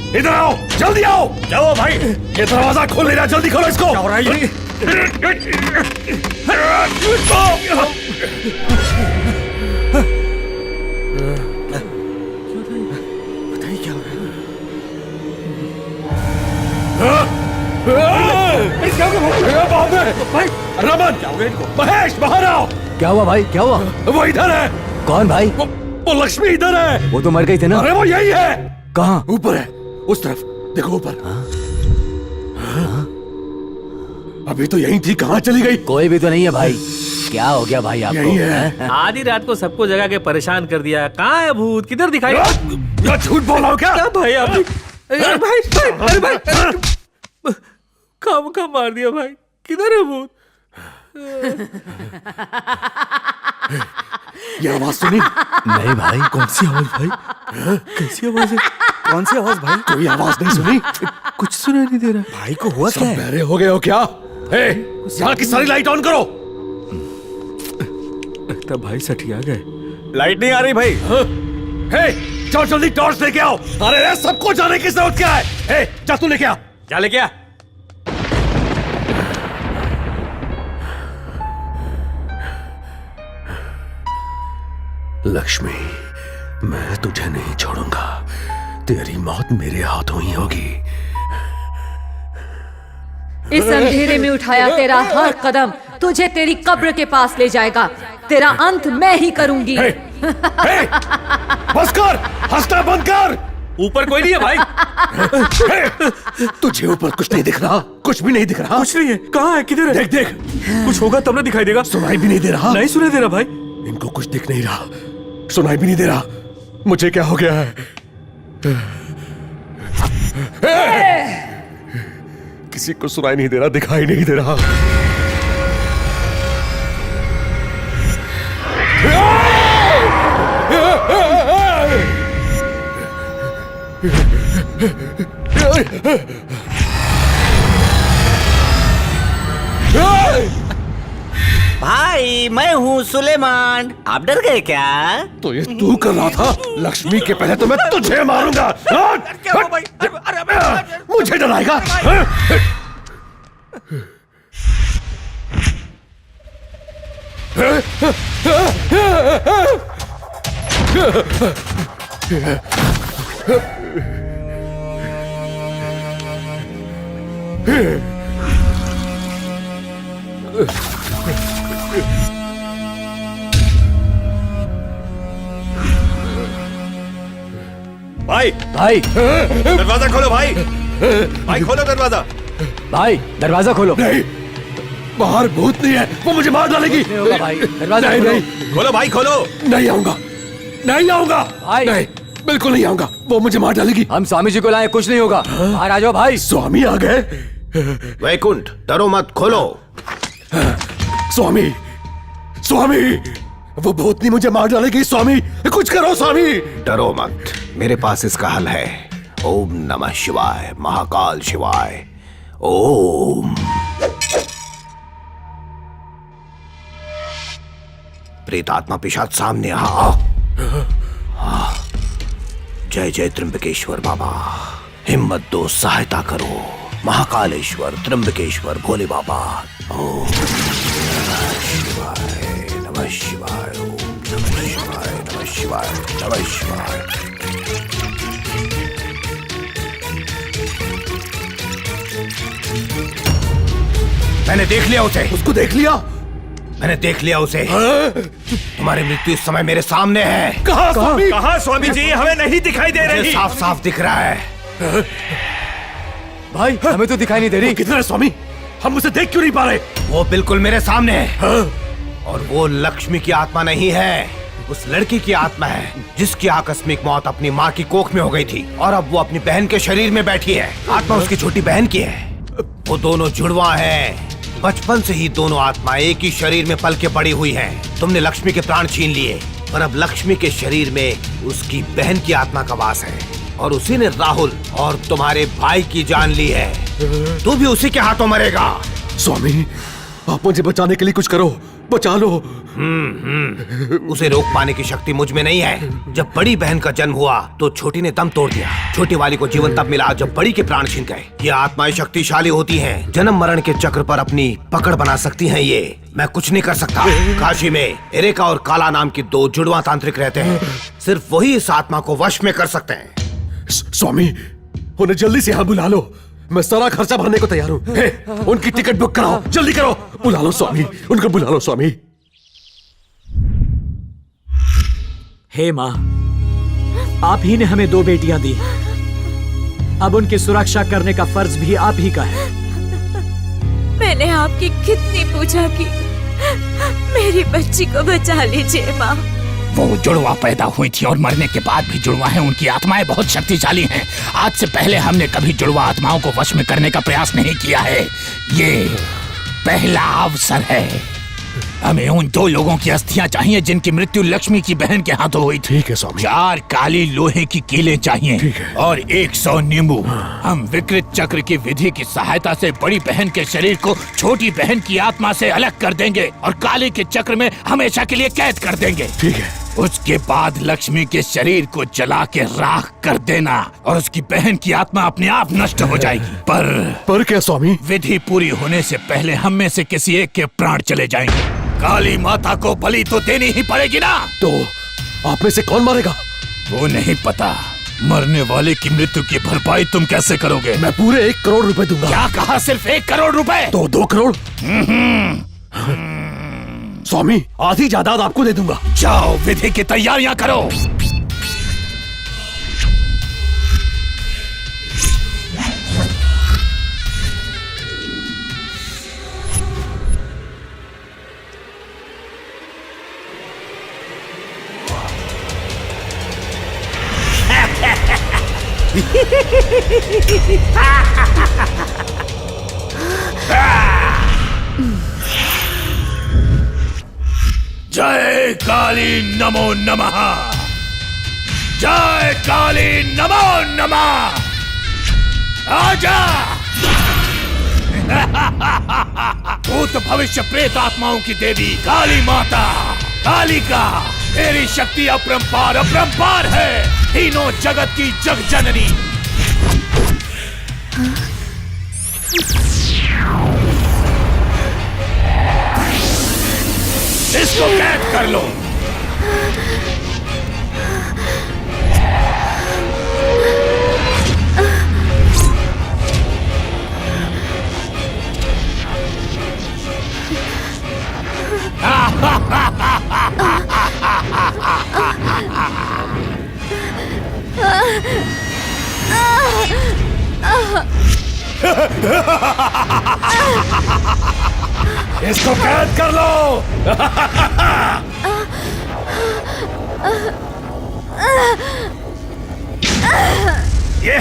इधर आओ, जल्दी आओ। जाओ भाई, ये दरवाजा खोल नहीं रहा, जल्दी खोलो इसको। क्या हो रहा है ये? बताइए क्या हो रहा है? भाई रमन, महेश, बाहर आओ। क्या हुआ भाई, क्या हुआ? वो इधर है। कौन भाई? वो लक्ष्मी इधर है। वो तो मर गई थी ना। अरे वो यही है। कहाँ? ऊपर है, उस तरफ देखो ऊपर। अभी तो यही थी, कहाँ चली गई? कोई भी तो नहीं है भाई। क्या हो गया भाई आपको? यही है। आधी रात को सबको जगा के परेशान कर दिया। कहाँ है भूत? किधर दिखाई? झूठ बोल रहा हो क्या? भाई आप अरे भाई काम मार दिया भाई। किधर है भूत? ये आवाज सुनी? नहीं भाई। कौन सी आवाज भाई? कैसी आवाज है? कौन सी आवाज भाई? कोई आवाज नहीं सुनी? कुछ सुनाई नहीं दे रहा। भाई को हुआ क्या? बहरे हो गए हो क्या? यहाँ की सारी लाइट ऑन करो। लगता भाई सठी आ गए। लाइट नहीं आ रही भाई। जाओ जल्दी टॉर्च लेके आओ। अरे सबको जाने की जरूरत क्या है? जा तू लेके आ। जा लेके आ। लक्ष्मी, मैं तुझे नहीं छोड़ूंगा। तेरी मौत मेरे हाथों ही होगी। इस अंधेरे में उठाया तेरा हर कदम तुझे तेरी कब्र के पास ले जाएगा। तेरा अंत मैं ही करूंगी। बस कर, हंसना बंद कर। ऊपर कोई नहीं है भाई। तुझे ऊपर कुछ नहीं दिख रहा? कुछ भी नहीं दिख रहा? कुछ नहीं है। कहाँ है? किधर है? देख देख, कुछ होगा तब ना दिखाई देगा। सुनाई भी नहीं दे रहा? नहीं सुनाई दे रहा भाई। इनको कुछ दिख नहीं रहा, सुनाई भी नहीं दे रहा। मुझे क्या हो गया है? किसी को सुनाई नहीं दे रहा, दिखाई नहीं दे रहा। भाई मैं हूँ सुलेमान। आप डर गए क्या? तो ये तू कर रहा था? लक्ष्मी के पहले तो मैं तुझे मारूंगा। मुझे डराएगा? भाई भाई दरवाजा खोलो भाई। भाई खोलो दरवाजा। भाई दरवाजा खोलो। नहीं, बाहर भूत नहीं है, वो मुझे मार डालेगी। नहीं होगा भाई, दरवाजा नहीं, खोलो। नहीं। खोलो भाई खोलो। नहीं आऊंगा, नहीं आऊंगा भाई। नहीं, बिल्कुल नहीं आऊंगा, वो मुझे मार डालेगी। हम स्वामी जी को लाए, कुछ नहीं होगा। बाहर आ जाओ भाई। स्वामी आ गए? वैकुंठ डरो मत, खोलो। स्वामी, स्वामी, वो भूतनी मुझे मार डालेगी। स्वामी कुछ करो स्वामी। डरो मत, मेरे पास इसका हल है। ओम नमः शिवाय, महाकाल शिवाय। ओम। प्रेतात्मा पिशाच सामने आ। जय जय त्र्यंबकेश्वर बाबा, हिम्मत दो, सहायता करो। महाकालेश्वर, त्र्यंबकेश्वर, भोले बाबा। ओम नमः शिवाय, नमः शिवाय, ओम नमः शिवाय, नमः शिवाय, नमः शिवाय। मैंने देख लिया उसे। उसको देख लिया? मैंने देख लिया उसे। तुम्हारी मृत्यु इस समय मेरे सामने है। कहाँ स्वामी? कहाँ स्वामी जी? हमें नहीं दिखाई दे रही। साफ साफ दिख रहा है। भाई हमें तो दिखाई नहीं दे रही। किधर है स्वामी? हम उसे देख क्यों नहीं पा रहे? वो बिल्कुल मेरे सामने है। और वो लक्ष्मी की आत्मा नहीं है, उस लड़की की आत्मा है जिसकी आकस्मिक मौत अपनी माँ की कोख में हो गई थी और अब वो अपनी बहन के शरीर में बैठी है। आत्मा उसकी छोटी बहन की है। वो दोनों जुड़वा हैं। बचपन से ही दोनों आत्मा एक ही शरीर में पल के पड़ी हुई हैं। तुमने लक्ष्मी के प्राण छीन लिए, पर अब लक्ष्मी के शरीर में उसकी बहन की आत्मा का वास है और उसी ने राहुल और तुम्हारे भाई की जान ली है। तू भी उसी के हाथों मरेगा। स्वामी, आप मुझे बचाने के लिए कुछ करो, बचा लो। उसे रोक पाने की शक्ति मुझ में नहीं है। जब बड़ी बहन का जन्म हुआ तो छोटी ने दम तोड़ दिया। छोटी वाली को जीवन तब मिला जब बड़ी के प्राण छिन गए। ये आत्माएं शक्तिशाली होती हैं, जन्म मरण के चक्र पर अपनी पकड़ बना सकती हैं। ये मैं कुछ नहीं कर सकता। काशी में एरेका और काला नाम की दो जुड़वा तांत्रिक रहते हैं। सिर्फ वही इस आत्मा को वश में कर सकते हैं। स्वामी, उन्हें जल्दी से यहाँ बुला लो। मैं सारा खर्चा भरने को तैयार हूँ। उनकी टिकट बुक कराओ, जल्दी करो। बुला लो स्वामी, उनको बुला लो स्वामी। हे माँ, आप ही ने हमें 2 बेटियां दी, अब उनकी सुरक्षा करने का फर्ज भी आप ही का है। मैंने आपकी कितनी पूजा की, मेरी बच्ची को बचा लीजिए माँ। वो जुड़वा पैदा हुई थी और मरने के बाद भी जुड़वा है। उनकी आत्माएं बहुत शक्तिशाली हैं। आज से पहले हमने कभी जुड़वा आत्माओं को वश में करने का प्रयास नहीं किया है। ये पहला अवसर है। हमें उन 2 लोगों की अस्थियां चाहिए जिनकी मृत्यु लक्ष्मी की बहन के हाथों हुई थी। ठीक है स्वामी। 4 काली लोहे की कीलें चाहिए और 100 नींबू। हम विकृत चक्र की विधि की सहायता से बड़ी बहन के शरीर को छोटी बहन की आत्मा से अलग कर देंगे और काली के चक्र में हमेशा के लिए कैद कर देंगे। ठीक है। उसके बाद लक्ष्मी के शरीर को जला के राख कर देना और उसकी बहन की आत्मा अपने आप नष्ट हो जाएगी। पर क्या स्वामी? विधि पूरी होने से पहले हम में से किसी एक के प्राण चले जाएंगे। काली माता को बलि तो देनी ही पड़ेगी ना। तो आप में से कौन मारेगा? वो नहीं पता। मरने वाले की मृत्यु की भरपाई तुम कैसे करोगे? मैं पूरे 1 करोड़ रुपए दूंगा। क्या कहा? सिर्फ 1 करोड़ रुपए? तो 2 करोड़। स्वामी, आधी जायदाद आपको दे दूंगा। जाओ विधि की तैयारियां करो। जय काली नमो नमः। जय काली नमो नमः। आजा। भूत भविष्य प्रेत आत्माओं की देवी काली माता कालिका, तेरी शक्ति अपरंपार अपरंपार है। तीनों जगत की जग जननी। इसको कैद कर लो। इसको कैद कर लो। ये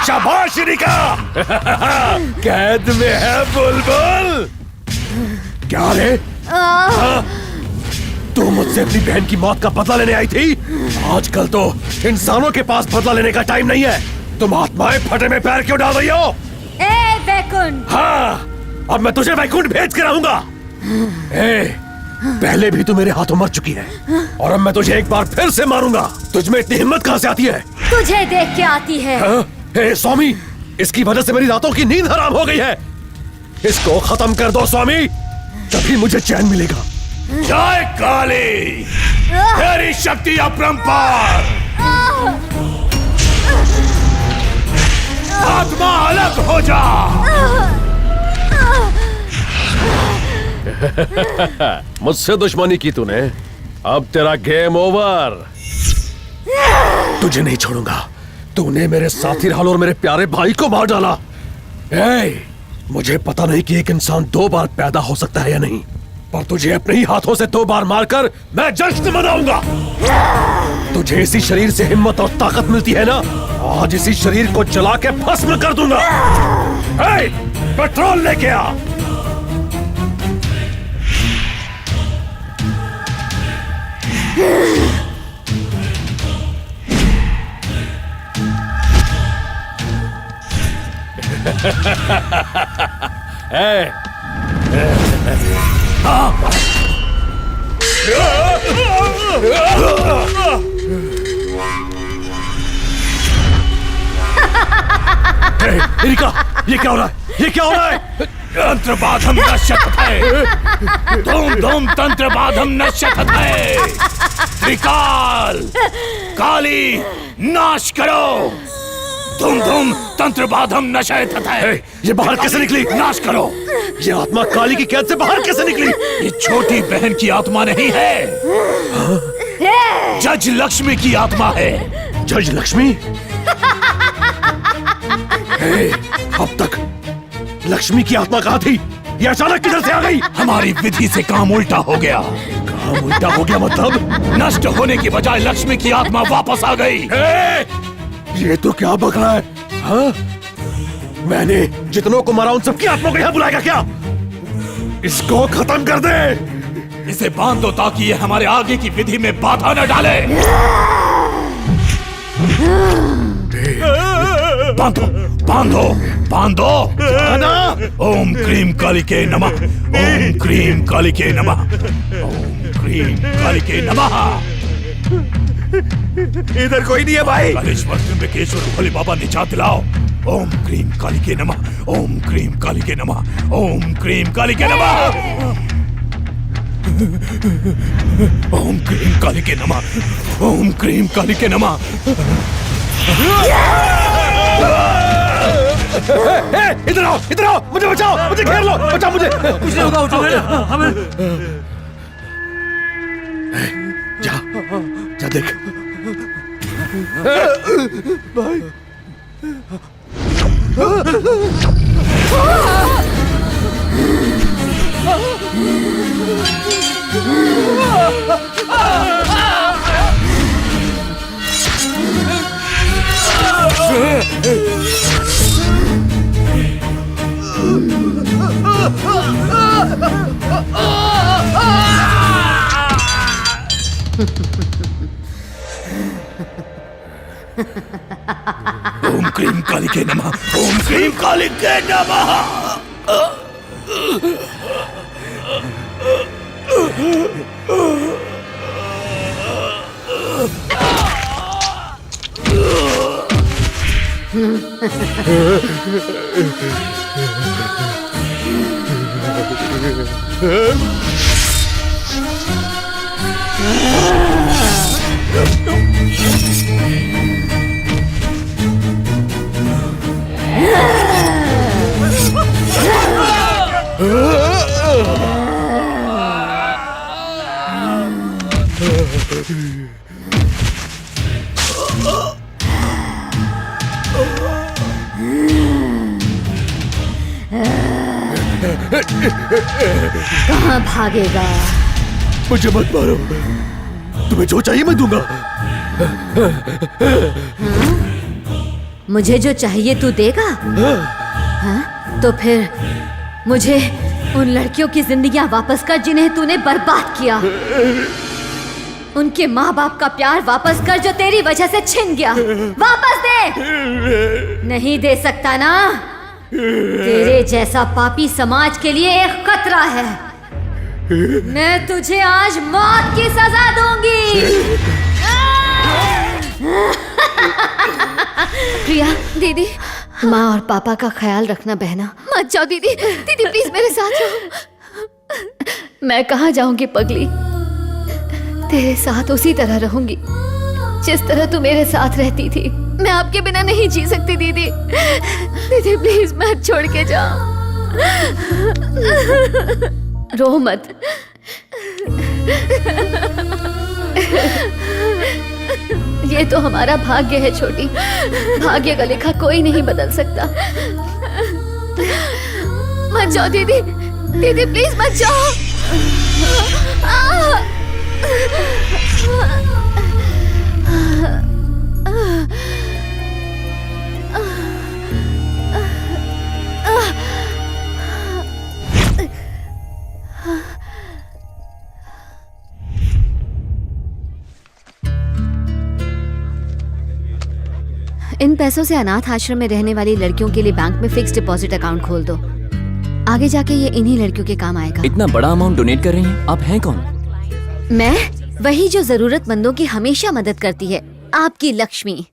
शाबाश रिका। कैद में है बुलबुल। क्या रे? तू मुझसे अपनी बहन की मौत का बदला लेने आई थी? आजकल तो इंसानों के पास बदला लेने का टाइम नहीं है। तुम आत्माएं फटे में पैर क्यों डाल रही हो? ए वैकुंठ। हाँ, अब मैं तुझे वैकुंठ भेज कर आऊंगा। पहले भी तू मेरे हाथों मर चुकी है और अब मैं तुझे एक बार फिर से मारूंगा। तुझ में इतनी हिम्मत कहां से आती है? तुझे देख के आती है। स्वामी, इसकी वजह से मेरी रातों की नींद हराम हो गई है। इसको खत्म कर दो स्वामी, तभी मुझे चैन मिलेगा। जय काली, तेरी शक्ति अपरंपार। आत्मा अलग हो जा। मुझसे दुश्मनी की तूने, अब तेरा गेम ओवर। तुझे नहीं छोड़ूंगा। तूने मेरे साथी राहुल और मेरे प्यारे भाई को मार डाला। मुझे पता नहीं कि एक इंसान 2 बार पैदा हो सकता है या नहीं, पर तुझे अपने ही हाथों से 2 बार मारकर मैं जश्न मनाऊंगा। तुझे इसी शरीर से हिम्मत और ताकत मिलती है ना? आज इसी शरीर को जला के भस्म कर दूंगा। पेट्रोल लेके आ। रिका, ये क्या हो रहा है? ये क्या हो रहा है? तंत्र बाधम नश्यत है। धूम धूम तंत्र बाधम नश्यत है। त्रिकाल काली नाश करो। तुम तंत्र बाधम नशे तथा ये बाहर कैसे निकली? नाश करो। ये आत्मा काली की कैद से बाहर कैसे निकली? ये छोटी बहन की आत्मा नहीं है, जज लक्ष्मी की आत्मा है। जज लक्ष्मी? अब तक लक्ष्मी की आत्मा कहाँ थी? ये अचानक किधर से आ गई? हमारी विधि से काम उल्टा हो गया। काम उल्टा हो गया मतलब? नष्ट होने की बजाय लक्ष्मी की आत्मा वापस आ गई। ये तो क्या बक रहा है? हाँ? मैंने जितनों को मारा उन सबकी आत्मा को यहाँ बुलाएगा क्या? इसको खत्म कर दे। इसे बांध दो ताकि ये हमारे आगे की विधि में बाधा न डाले। बांधो बांधो बांधो। ओम क्रीम कालिके नमः। ओम क्रीम कालिके नमः। ओम क्रीम कालिके नमः। इधर कोई नहीं है भाई। कालेश्वर त्र्यंबकेश्वर भोले बाबा निजात दिलाओ। ओम क्रीम कालिके नमः। ओम क्रीम कालिके नमः। ओम क्रीम कालिके नमः। ओम क्रीम कालिके नमः। ओम क्रीम कालिके नमः। इधर आओ, मुझे बचाओ, मुझे घेर लो, बचाओ मुझे। कुछ नहीं होगा, उठो। हमें जा देख भाई। ओम क्रीम कालिके नमः। ओम क्रीम कालिके नमः। कहाँ भागेगा? मुझे मत मारो, तुम्हें जो चाहिए मैं दूंगा। मुझे जो चाहिए तू देगा? हाँ? तो फिर मुझे उन लड़कियों की जिंदगियां वापस कर जिन्हें तूने बर्बाद किया। उनके माँ बाप का प्यार वापस कर जो तेरी वजह से छिन गया। वापस दे। नहीं दे सकता ना? तेरे जैसा पापी समाज के लिए एक खतरा है। मैं तुझे आज मौत की सजा दूंगी। प्रिया दीदी, माँ और पापा का ख्याल रखना बहना। मत जाओ दीदी। दीदी प्लीज मेरे साथ रहो। मैं कहाँ जाऊंगी पगली? तेरे साथ उसी तरह रहूंगी जिस तरह तू मेरे साथ रहती थी। मैं आपके बिना नहीं जी सकती दीदी। दीदी प्लीज मत छोड़ के जाओ। रो मत। ये तो हमारा भाग्य है छोटी। भाग्य का लिखा कोई नहीं बदल सकता। मत जाओ दीदी। दीदी प्लीज मत जाओ। इन पैसों से अनाथ आश्रम में रहने वाली लड़कियों के लिए बैंक में फिक्स डिपॉजिट अकाउंट खोल दो। आगे जाके ये इन्हीं लड़कियों के काम आएगा। इतना बड़ा अमाउंट डोनेट कर रही हैं, आप हैं कौन? मैं वही जो जरूरतमंदों की हमेशा मदद करती है, आपकी लक्ष्मी।